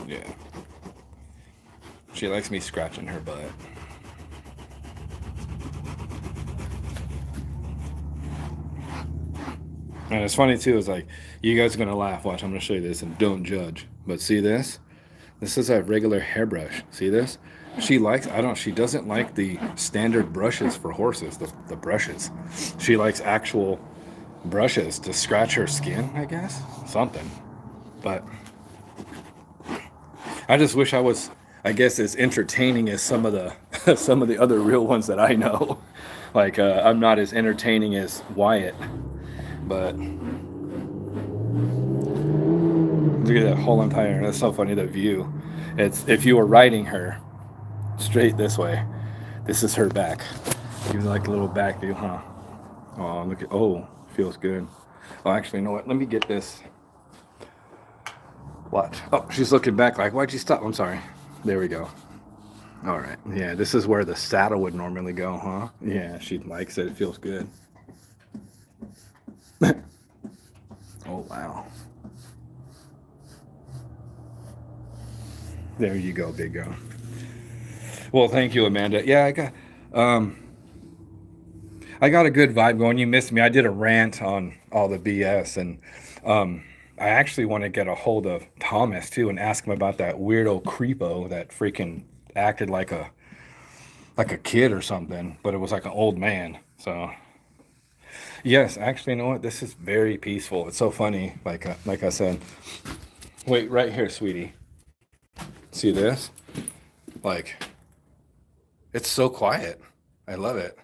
Yeah. She likes me scratching her butt. And it's funny too, it's like, you guys are gonna laugh. Watch, I'm gonna show you this and don't judge. But see this? This is a regular hairbrush. See this? She doesn't like the standard brushes for horses, the brushes. She likes actual brushes to scratch her skin, I guess. Something. But I just wish I was, I guess, as entertaining as some of the some of the other real ones that I know. Like I'm not as entertaining as Wyatt, but look at that whole entire. That's so funny. The view. It's if you were riding her straight this way, this is her back. Give like a little back view, huh? Oh, look at. Oh, feels good. Oh, actually, you know what? Let me get this. Watch. Oh, she's looking back like, why'd you stop? I'm sorry. There we go. All right. Yeah, this is where the saddle would normally go, huh? Yeah, she likes it. It feels good. Oh, wow. There you go, big girl. Well, thank you, Amanda. Yeah, I got a good vibe going. You missed me. I did a rant on all the BS, and I actually want to get a hold of Thomas too and ask him about that weirdo creepo that freaking acted like a kid or something, but it was like an old man. So yes, actually, you know what? This is very peaceful. It's so funny. Like I said, wait right here, sweetie. See this? Like it's so quiet. I love it.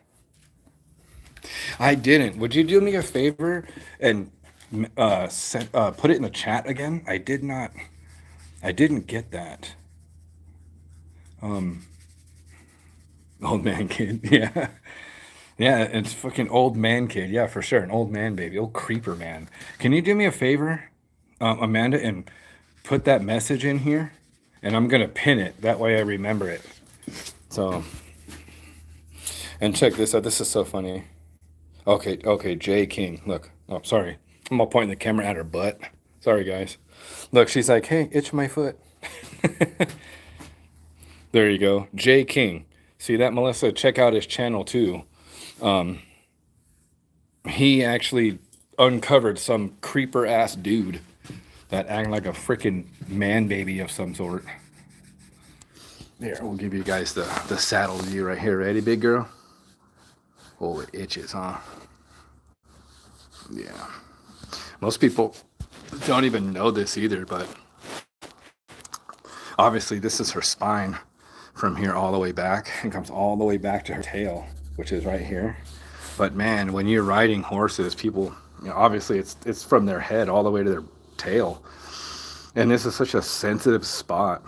I didn't. Would you do me a favor and put it in the chat again? I did not. I didn't get that. Um, Old man kid. Yeah. Yeah, it's fucking old man kid. Yeah, for sure. An old man baby. Old creeper man. Can you do me a favor, Amanda, and put that message in here? And I'm gonna pin it. That way I remember it. So, and check this out. This is so funny. Okay, Jay King. Look. Oh, sorry. I'm all pointing the camera at her butt. Sorry, guys. Look, she's like, hey, itch my foot. There you go. Jay King. See that, Melissa? Check out his channel too. Um, he actually uncovered some creeper ass dude that acted like a freaking man baby of some sort. Here, we'll give you guys the saddle view right here. Ready, big girl? Oh, it itches, huh? Yeah. Most people don't even know this either, but obviously this is her spine from here all the way back and comes all the way back to her tail, which is right here. But man, when you're riding horses, people, obviously it's from their head all the way to their tail. And this is such a sensitive spot.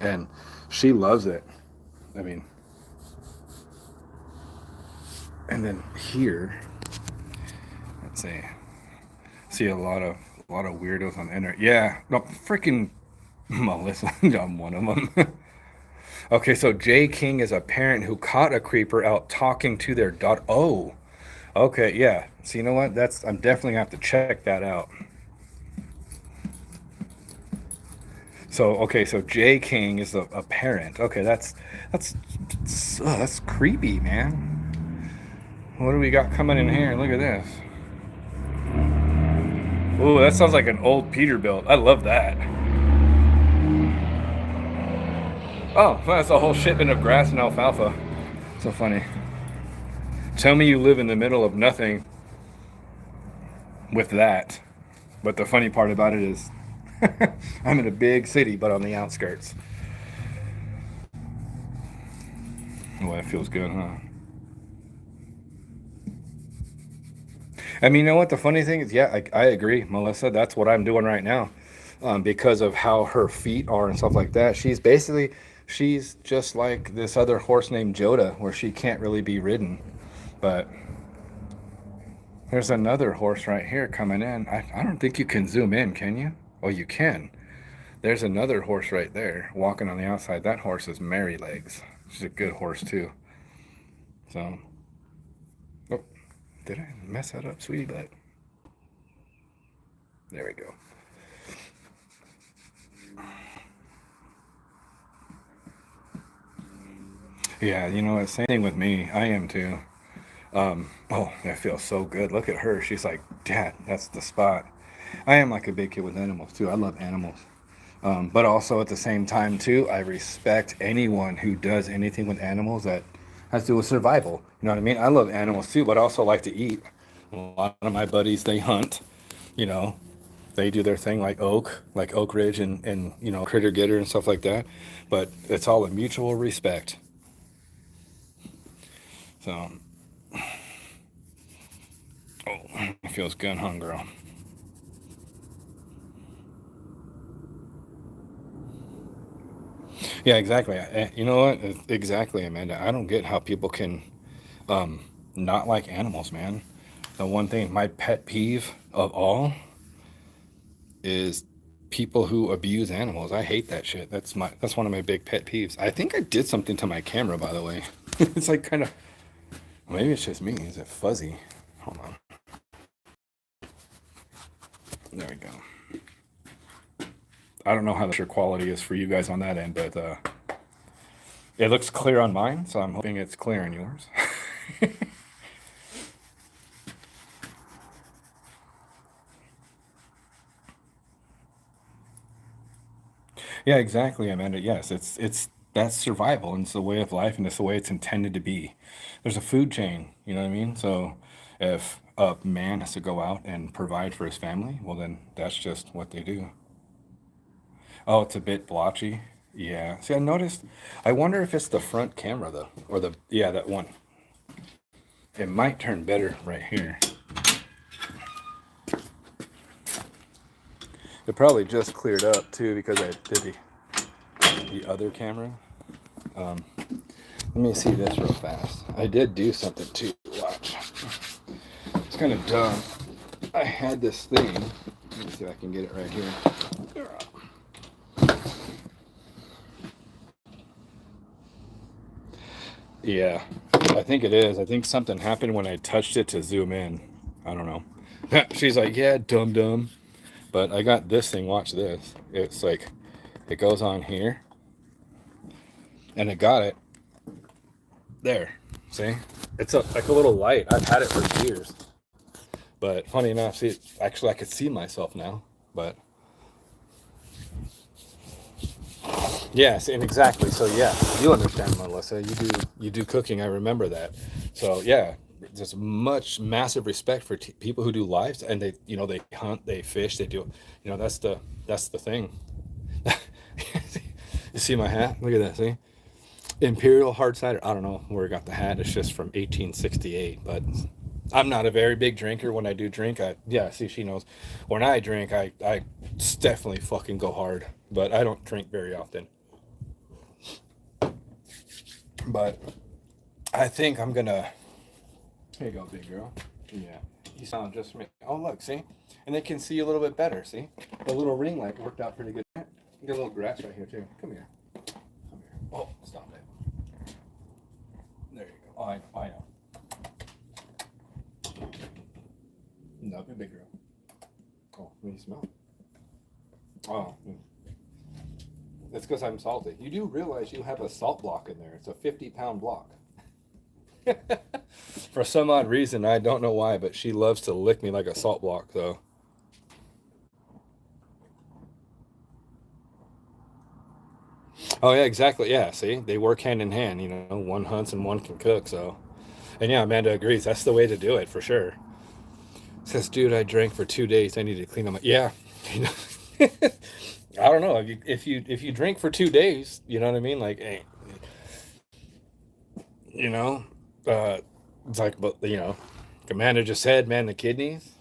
And she loves it. I mean, and then here, let's see a lot of weirdos on the internet. Yeah, no, freaking Melissa, I'm one of them. Okay, so Jay King is a parent who caught a creeper out talking to their daughter. Oh, okay, yeah. So you know what? I'm definitely gonna have to check that out. So okay, so Jay King is a parent. Okay, that's creepy, man. What do we got coming in here? Look at this. Oh, that sounds like an old Peterbilt. I love that. Oh, that's a whole shipment of grass and alfalfa. So funny. Tell me you live in the middle of nothing with that. But the funny part about it is I'm in a big city, but on the outskirts. Oh, that feels good, huh? I mean, you know what? The funny thing is, yeah, I agree, Melissa. That's what I'm doing right now. Because of how her feet are and stuff like that. She's just like this other horse named Joda, where she can't really be ridden. But There's another horse right here coming in. I don't think you can zoom in, can you? Oh, you can. There's another horse right there walking on the outside. That horse is Mary Legs. She's a good horse too. So, oh, did I mess that up, sweetie butt? There we go. Yeah, you know what? Same thing with me. I am too. Oh, that feels so good. Look at her. She's like, Dad, that's the spot. I am like a big kid with animals too. I love animals. But also at the same time too, I respect anyone who does anything with animals that has to do with survival. You know what I mean? I love animals too, but I also like to eat. A lot of my buddies, they hunt. You know, they do their thing like Oak Ridge and you know Critter Getter and stuff like that. But it's all a mutual respect. So, oh, it feels good, huh, girl? Yeah, exactly. You know what? Exactly, Amanda. I don't get how people can not like animals, man. The one thing, my pet peeve of all is people who abuse animals. I hate that shit. That's one of my big pet peeves. I think I did something to my camera, by the way. It's like kind of maybe it's just me. Is it fuzzy? Hold on. There we go. I don't know how the picture quality is for you guys on that end, but it looks clear on mine, so I'm hoping it's clear on yours. Yeah, exactly, Amanda. Yes, it's that's survival and it's the way of life and it's the way it's intended to be. There's a food chain, you know what I mean? So if a man has to go out and provide for his family, well then that's just what they do. Oh, it's a bit blotchy. Yeah. See, I noticed. I wonder if it's the front camera though, or the yeah that one. It might turn better right here. It probably just cleared up too because I did the other camera. Let me see this real fast. I did do something too. Watch. It's kind of dumb. I had this thing. Let me see if I can get it right here. Yeah, I think it is. I think something happened when I touched it to zoom in. I don't know. She's like, yeah, dumb dumb. But I got this thing. Watch this. It's like, it goes on here, and it got it there. See? It's like a little light. I've had it for years. But funny enough, see, actually, I could see myself now. But yes, and exactly. So yeah, you understand, Melissa. You do cooking. I remember that. So yeah, there's much massive respect for people who do lives, and they they hunt, they fish, they do. That's the thing. You see my hat? Look at that. See, Imperial hard cider. I don't know where I got the hat. It's just from 1868, but. I'm not a very big drinker. When I do drink, yeah. See, she knows. When I drink, I definitely fucking go hard. But I don't drink very often. But I think I'm gonna. Here you go, big girl. Yeah, you sound just me. Oh, look, see, and they can see a little bit better. See, the little ring light worked out pretty good. Get a little grass right here too. Come here. Come here. Oh, stop it. There you go. Oh, I know. No, big girl. Oh, what do you smell? Oh, that's because I'm salty. You do realize you have a salt block in there. It's a 50-pound block. For some odd reason, I don't know why, but she loves to lick me like a salt block, though. Oh, yeah, exactly. Yeah, see? They work hand in hand, one hunts and one can cook, so. And yeah, Amanda agrees. That's the way to do it, for sure. Says, dude, I drank for 2 days. I need to clean up my. Yeah. You know, I don't know. If you drink for 2 days, you know what I mean? Like, hey, you know, uh, it's like, but Commander just said, man, the kidneys.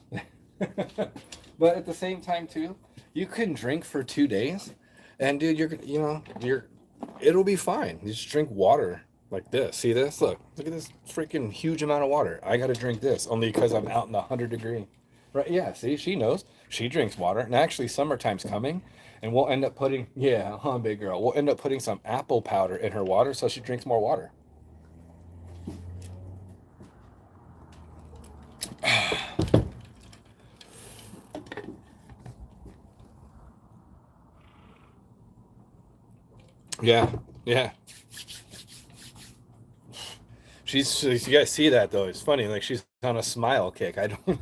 But at the same time, too, you can drink for 2 days, and dude, you'll be fine. You just drink water. Like this. See this? Look at this freaking huge amount of water. I got to drink this only because I'm out in the 100-degree. Right? Yeah. See, she knows. She drinks water. And actually, summertime's coming, and we'll end up putting, yeah, huh, big girl. We'll end up putting some apple powder in her water so she drinks more water. Yeah. Yeah. You guys see that though? It's funny. Like she's on a smile kick. I don't.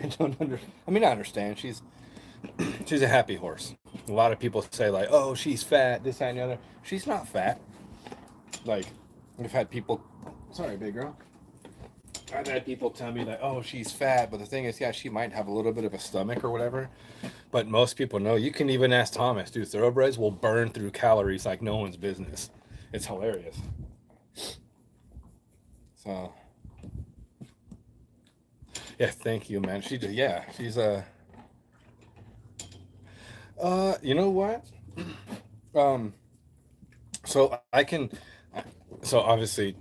I don't under. I mean, I understand. She's a happy horse. A lot of people say like, "Oh, she's fat." This, that, and the other. She's not fat. Like, I've had people. Sorry, big girl. I've had people tell me like, "Oh, she's fat," but the thing is, yeah, she might have a little bit of a stomach or whatever. But most people know. You can even ask Thomas. Dude, thoroughbreds will burn through calories like no one's business. It's hilarious. So, yeah, thank you, man. She did. Yeah, she's a. You know what? Um, so I can. So obviously,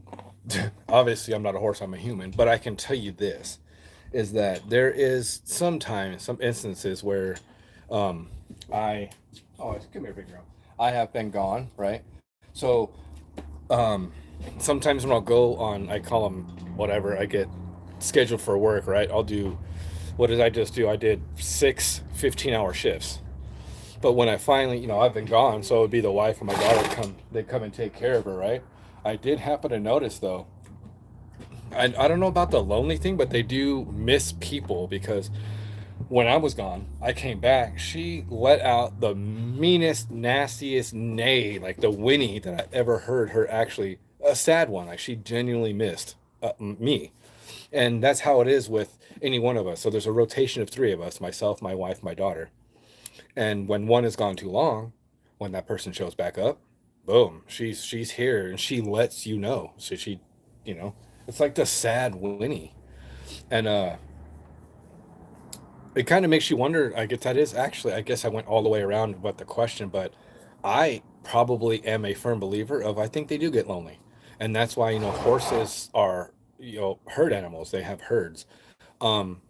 obviously, I'm not a horse. I'm a human. But I can tell you this: is that there is sometimes some instances where, um, I. Oh, come here, big girl. I have been gone, right? So, um, sometimes when I'll go on, I call them whatever. I get scheduled for work, right? I'll do. What did I just do? I did 6 15-hour shifts. But when I finally, I've been gone, so it would be the wife and my daughter come. They come and take care of her, right? I did happen to notice though. I don't know about the lonely thing, but they do miss people because when I was gone, I came back. She let out the meanest, nastiest neigh, like the whinny that I ever heard her actually. A sad one. Like she genuinely missed me, and that's how it is with any one of us. So there's a rotation of three of us: myself, my wife, my daughter. And when one has gone too long, when that person shows back up, boom, she's here and she lets you know. So you know, it's like the sad whinny, and it kind of makes you wonder. I guess that is actually. I guess I went all the way around about the question, but I probably am a firm believer of I think they do get lonely, and that's why horses are herd animals. They have herds.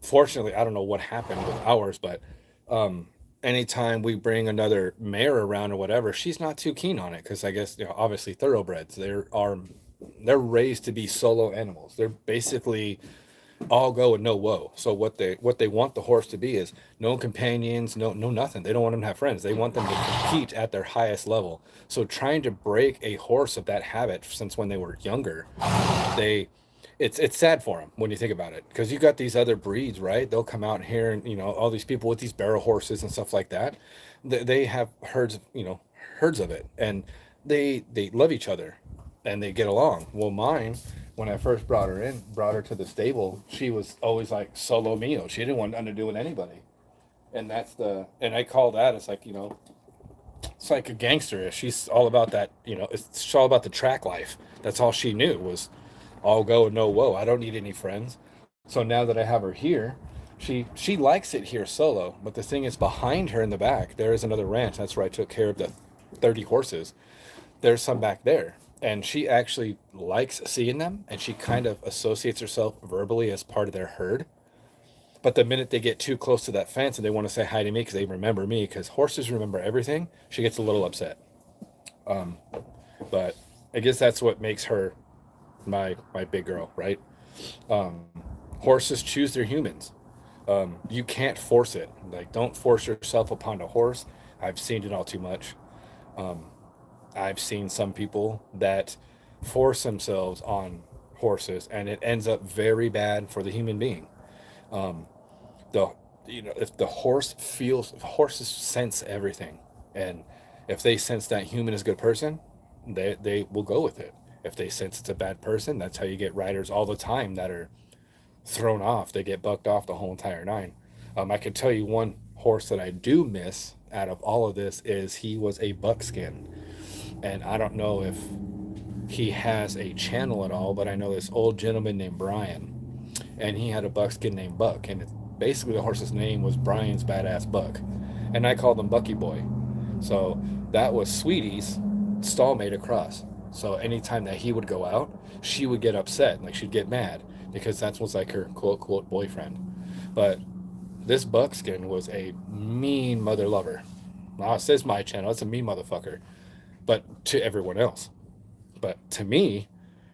Fortunately, I don't know what happened with ours, but um, anytime we bring another mare around or whatever, she's not too keen on it because I guess obviously thoroughbreds they're raised to be solo animals. They're basically all go and no whoa. So what they want the horse to be is no companions, no nothing. They don't want them to have friends. They want them to compete at their highest level. So trying to break a horse of that habit since when they were younger, they it's sad for them when you think about it because you got these other breeds, right? They'll come out here and all these people with these barrel horses and stuff like that. They have herds of it, and they love each other and they get along. Well, mine, when I first brought her to the stable, she was always like solo mio. She didn't want nothing to do with anybody, and and I call that it's like it's like a gangster. She's all about that. It's all about the track life. That's all she knew was all go no whoa. I don't need any friends. So now that I have her here, she likes it here solo. But the thing is, behind her in the back, there is another ranch. That's where I took care of the 30 horses. There's some back there, and she actually likes seeing them, and she kind of associates herself verbally as part of their herd. But the minute they get too close to that fence and they want to say hi to me because they remember me, because horses remember everything, she gets a little upset. Um, but I guess that's what makes her my big girl, right? Um, Horses choose their humans. You can't force it. Like, don't force yourself upon a horse. I've seen it all too much. Um, I've seen some people that force themselves on horses, and it ends up very bad for the human being. Um, the if the horse feels if horses sense everything, and if they sense that human is a good person, they will go with it. If they sense it's a bad person, that's how you get riders all the time that are thrown off. They get bucked off the whole entire nine. I can tell you one horse that I do miss out of all of this is he was a buckskin, and I don't know if he has a channel at all, but I know this old gentleman named Brian, and he had a buckskin named Buck, and basically the horse's name was Brian's Badass Buck, and I called him Bucky Boy. So that was Sweetie's stallmate across. So anytime that he would go out, she would get upset, like she'd get mad because that was like her quote quote boyfriend. But this Buckskin was a mean mother lover. Now it says my channel, it's a mean motherfucker, but to everyone else. But to me,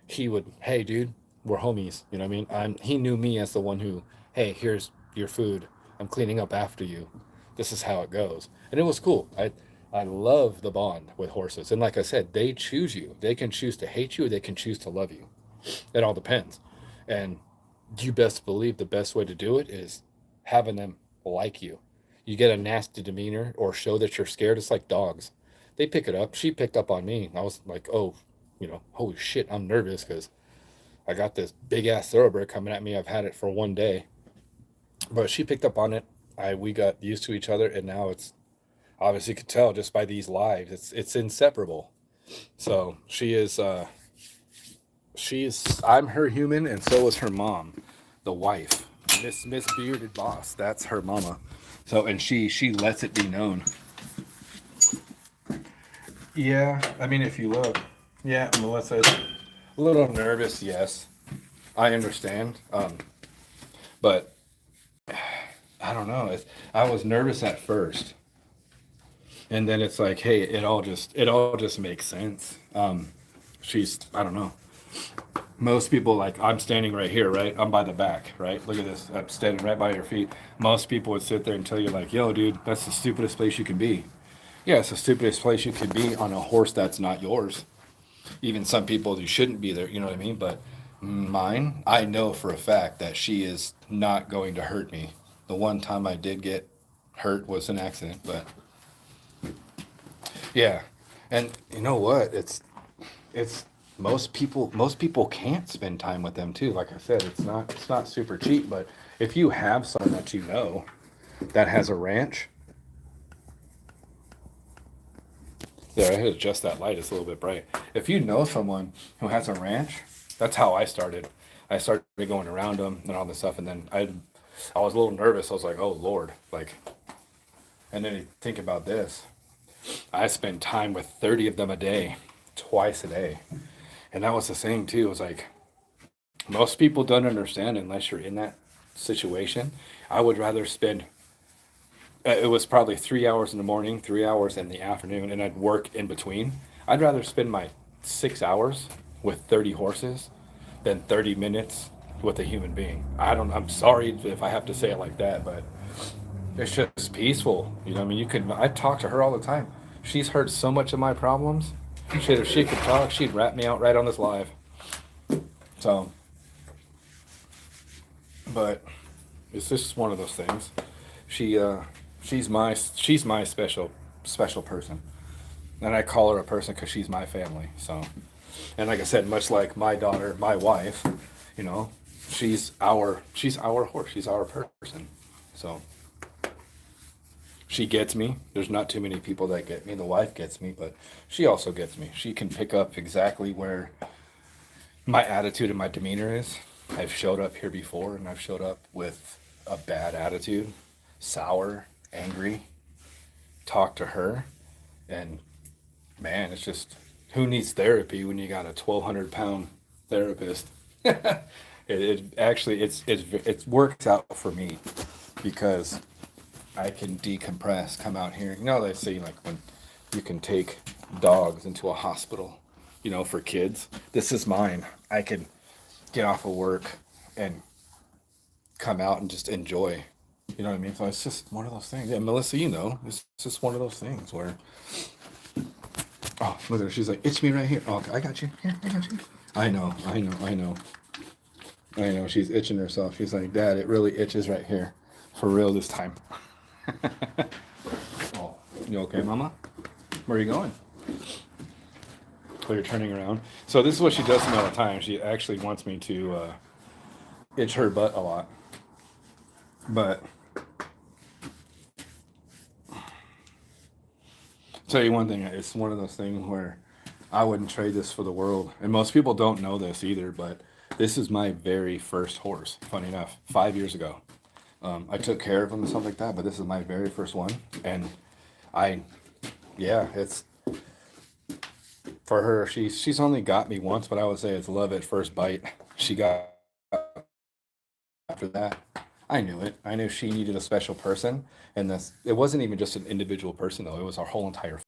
he would, hey dude, we're homies. You know what I mean? He knew me as the one who, hey, here's your food. I'm cleaning up after you. This is how it goes. And it was cool. I love the bond with horses. And like I said, they choose you. They can choose to hate you or they can choose to love you. It all depends. And you best believe the best way to do it is having them like you. You get a nasty demeanor or show that you're scared, it's like dogs. They pick it up. She picked up on me. I was like, oh, holy shit, I'm nervous because I got this big ass thoroughbred coming at me. I've had it for one day, but she picked up on it. We got used to each other, and now it's obviously you could tell just by these lives, it's inseparable. So I'm her human, and so is her mom, the wife, Miss Bearded Boss. That's her mama. So and she lets it be known. Yeah, I mean if you look, yeah, Melissa's a little nervous. Yes, I understand. But I don't know. I was nervous at first, and then it's like, hey, it all just makes sense. I don't know. Most people, like, I'm standing right here, right? I'm by the back, right? Look at this. I'm standing right by your feet. Most people would sit there and tell you, like, yo, dude, that's the stupidest place you can be. Yeah, it's the stupidest place you could be on a horse that's not yours. Even some people who shouldn't be there, you know what I mean? But mine, I know for a fact that she is not going to hurt me. The one time I did get hurt was an accident, but yeah. And you know what? It's most people can't spend time with them too. Like I said, it's not super cheap, but if you have someone that you know that has a ranch, there, I had to adjust that light. It's a little bit bright. If you know someone who has a ranch, that's how I started. I started going around them and all this stuff, and then I was a little nervous. I was like, oh Lord, like, and then you think about this. I spend time with 30 of them a day, twice a day, and that was the thing too. It was like most people don't understand unless you're in that situation. I would rather spend it was probably 3 hours in the morning, 3 hours in the afternoon, and I'd work in between. I'd rather spend my 6 hours with 30 horses than 30 minutes with a human being. I'm sorry if I have to say it like that, but it's just peaceful. You know, what I mean, I talk to her all the time. She's heard so much of my problems. Shit, if she could talk, she'd rap me out right on this live. So, but it's just one of those things. She, she's my special person, and I call her a person because she's my family. So, and like I said, much like my daughter, my wife, you know, she's our horse, she's our person. So she gets me. There's not too many people that get me. The wife gets me, but she also gets me. She can pick up exactly where my attitude and my demeanor is. I've showed up here before, and I've showed up with a bad attitude, sour, angry, talk to her, and man, it's just who needs therapy when you got a 1,200 pound therapist? It actually it works out for me because I can decompress, come out here. You know, they say like when you can take dogs into a hospital, for kids. This is mine. I can get off of work and come out and just enjoy. You know what I mean? So it's just one of those things. Yeah, Melissa, it's just one of those things where, oh, look at her. She's like, itch me right here. Oh, I got you. Here, I got you. I know, I know, I know. I know, she's itching herself. She's like, Dad, it really itches right here. For real this time. Oh, you okay, Mama? Where are you going? Oh, you're turning around. So this is what she does to me all the time. She actually wants me to itch her butt a lot. But tell you one thing, it's one of those things where I wouldn't trade this for the world. And most people don't know this either, but this is my very first horse, funny enough, 5 years ago. I took care of him and stuff like that, but this is my very first one. And yeah, For her, she's only got me once, but I would say it's love at first bite. She got after that. I knew it. I knew she needed a special person, and this it wasn't even just an individual person though. It was our whole entire.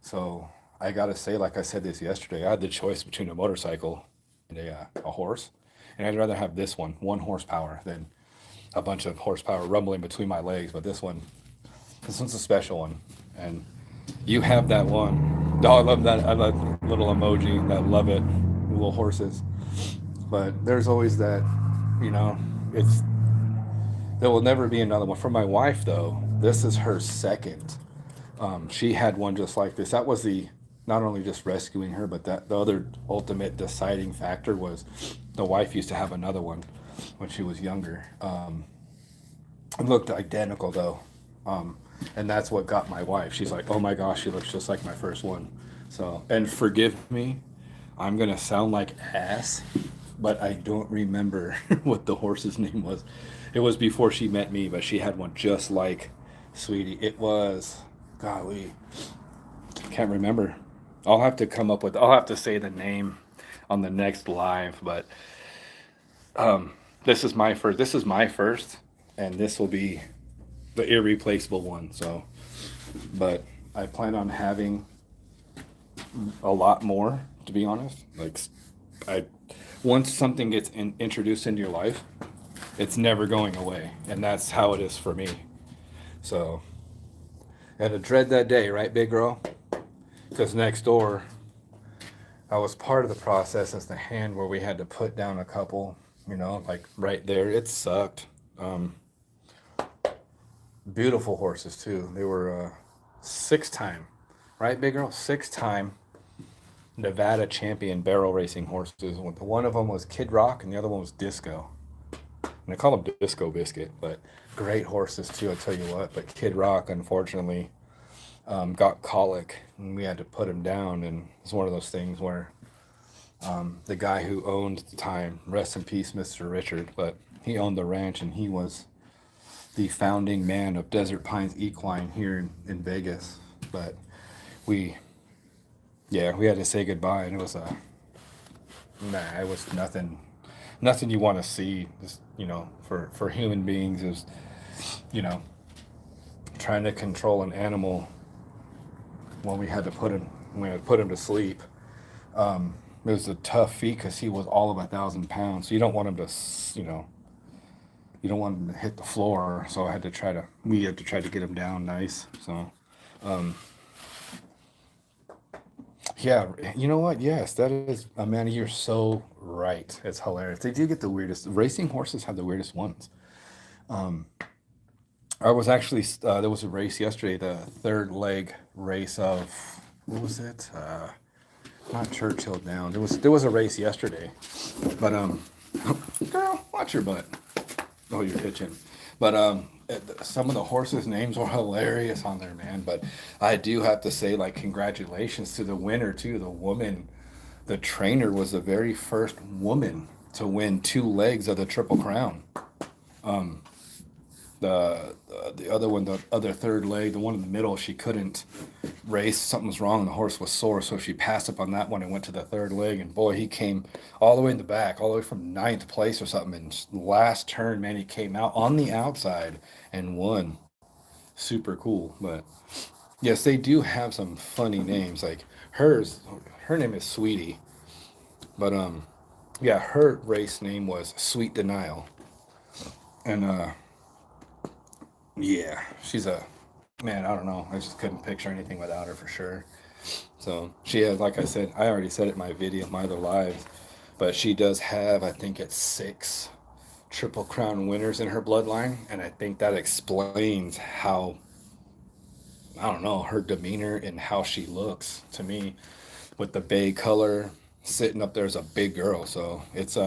So I gotta say, like I said this yesterday, I had the choice between a motorcycle and a horse, and I'd rather have this one horsepower than a bunch of horsepower rumbling between my legs. But this one's a special one, and you have that one. Oh, I love that. I love little emoji. That love it, little horses. But there's always that, you know, it's there will never be another one. For my wife though, this is her second. She had one just like this. That was the not only just rescuing her, but that the other ultimate deciding factor was the wife used to have another one when she was younger. It looked identical though, um, and that's what got my wife. She's like, "Oh my gosh, she looks just like my first one." So, and forgive me, I'm gonna sound like ass, but I don't remember what the horse's name was. It was before she met me, but she had one just like Sweetie. It was, golly, can't remember. I'll have to come up with. I'll have to say the name on the next live, but this is my first. This is my first, and this will be the irreplaceable one. So, but I plan on having a lot more. To be honest, like I, once something gets introduced into your life, it's never going away, and that's how it is for me. So, and to dread that day, right, big girl? Because next door, I was part of the process as the hand where we had to put down a couple. Like right there, it sucked. Um, Beautiful horses too. They were 6 time, right, big girl? 6 time Nevada champion barrel racing horses. One of them was Kid Rock and the other one was Disco. And I call him Disco Biscuit, but great horses too, I tell you what. But Kid Rock, unfortunately, got colic and we had to put him down. And it's one of those things where the guy who owned at the time, rest in peace, Mr. Richard, but he owned the ranch and he was the founding man of Desert Pines Equine here in Vegas. But we, yeah, we had to say goodbye, and it was nah, it was nothing you want to see. Just for human beings, is you know, trying to control an animal when we had to put him to sleep. It was a tough feat because he was all of 1,000 pounds. So you don't want him to, you don't want him to hit the floor. So we had to try to get him down nice. So, yeah, you know what? Yes, that is, Amanda, you're so right. It's hilarious. They do get the weirdest. Racing horses have the weirdest ones. I was actually, there was a race yesterday, the third leg race of, what was it? Not Churchill Down. There was a race yesterday, but girl, watch your butt. Oh, you're itching. But some of the horses' names were hilarious on there, man. But I do have to say, like, congratulations to the winner too. The woman, the trainer was the very first woman to win 2 legs of the Triple Crown. The other one, the other third leg, the one in the middle, she couldn't race. Something was wrong. The horse was sore, so she passed up on that one and went to the third leg. And boy, he came all the way in the back, all the way from ninth place or something. And last turn, man, he came out on the outside and won. Super cool. But yes, they do have some funny names. Like her name is Sweetie, but yeah, her race name was Sweet Denial, and yeah, she's a man. I don't know. I just couldn't picture anything without her for sure. So she has, like I said, I already said it in my video, my other lives, but she does have, I think it's 6 Triple Crown winners in her bloodline, and I think that explains how, I don't know, her demeanor and how she looks to me with the bay color sitting up there as a big girl. So it's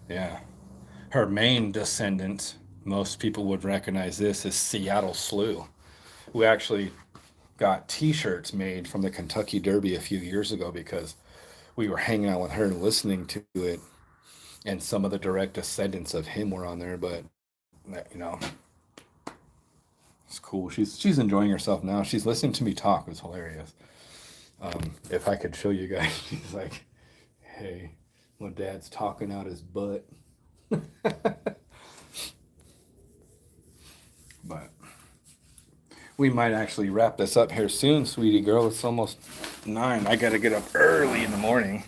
yeah. Her main descendant, most people would recognize this, is Seattle Slew, who actually got T-shirts made from the Kentucky Derby a few years ago because we were hanging out with her and listening to it, and some of the direct descendants of him were on there. But you know, it's cool. She's enjoying herself now. She's listening to me talk. It was hilarious. If I could show you guys, she's like, hey, my dad's talking out his butt. But we might actually wrap this up here soon, sweetie girl. It's almost 9. I got to get up early in the morning.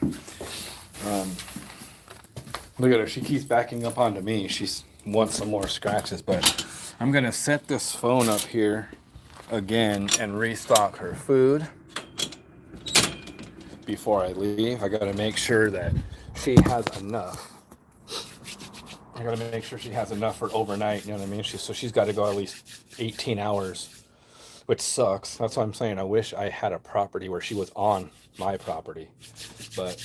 Look at her. She keeps backing up onto me. She wants some more scratches, but I'm going to set this phone up here again and restock her food before I leave. I got to make sure that she has enough. I got to make sure she has enough for overnight. You know what I mean? So she's got to go at least 18 hours, which sucks. That's what I'm saying. I wish I had a property where she was on my property. But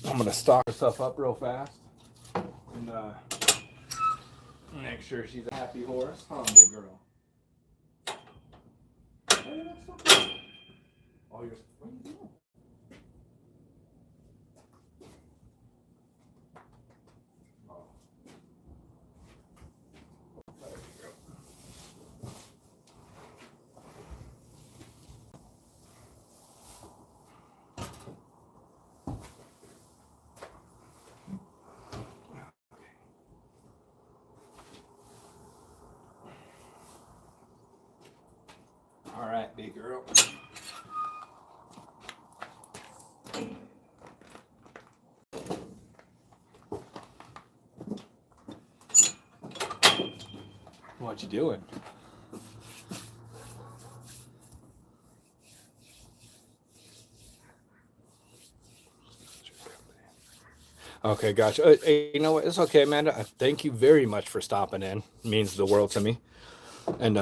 I'm going to stock herself up real fast and make sure she's a happy horse. Huh, big girl? Hey, that's so cool. Oh, what are you doing? All right, big girl. What you doing? Okay, gotcha. Hey, you know what? It's okay, Amanda. Thank you very much for stopping in. It means the world to me. And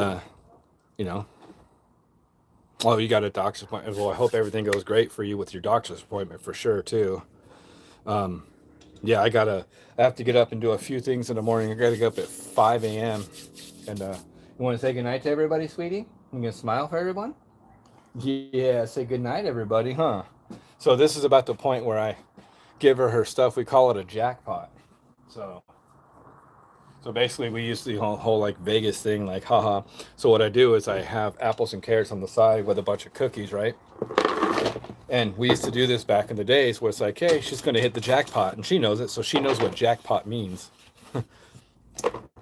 you know, oh, you got a doctor's appointment. Well, I hope everything goes great for you with your doctor's appointment for sure too. Yeah, I have to get up and do a few things in the morning. I gotta get up at 5 a.m. And you want to say goodnight to everybody, sweetie? You gonna smile for everyone? Yeah, say goodnight, everybody, huh? So this is about the point where I give her stuff. We call it a jackpot. So basically we use the whole like Vegas thing, like haha. So what I do is I have apples and carrots on the side with a bunch of cookies, right? And we used to do this back in the days where it's like, hey, she's going to hit the jackpot, and she knows it, so she knows what jackpot means.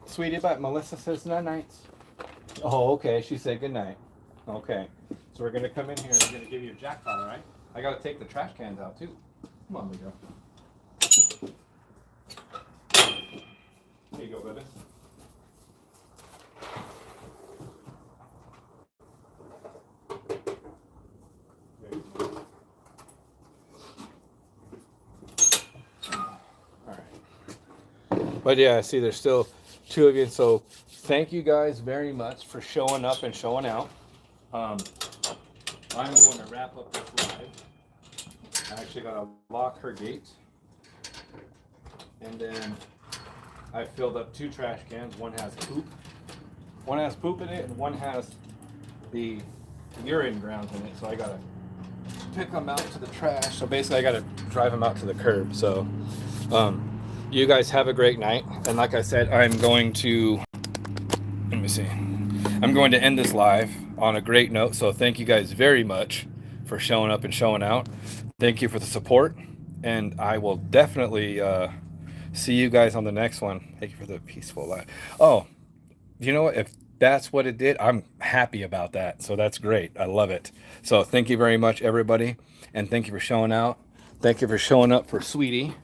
Sweetie, but Melissa says night nights. Oh, okay. She said good night. Okay. So we're going to come in here and we're going to give you a jackpot, all right? I got to take the trash cans out, too. Come on, big girl. Here you go, baby. But yeah, I see there's still 2 of you. So thank you guys very much for showing up and showing out. I'm going to wrap up this live. I actually got to lock her gate. And then I filled up 2 trash cans. One has poop. One has poop in it, and one has the urine grounds in it. So I got to pick them out to the trash. So basically I got to drive them out to the curb. So, you guys have a great night. And like I said, I'm going to end this live on a great note. So thank you guys very much for showing up and showing out. Thank you for the support. And I will definitely see you guys on the next one. Thank you for the peaceful life. Oh, you know what? If that's what it did, I'm happy about that. So that's great. I love it. So thank you very much, everybody. And thank you for showing out. Thank you for showing up for Sweetie,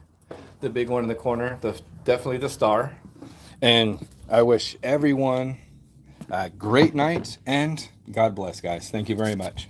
the big one in the corner, definitely the star. And I wish everyone a great night and God bless, guys. Thank you very much.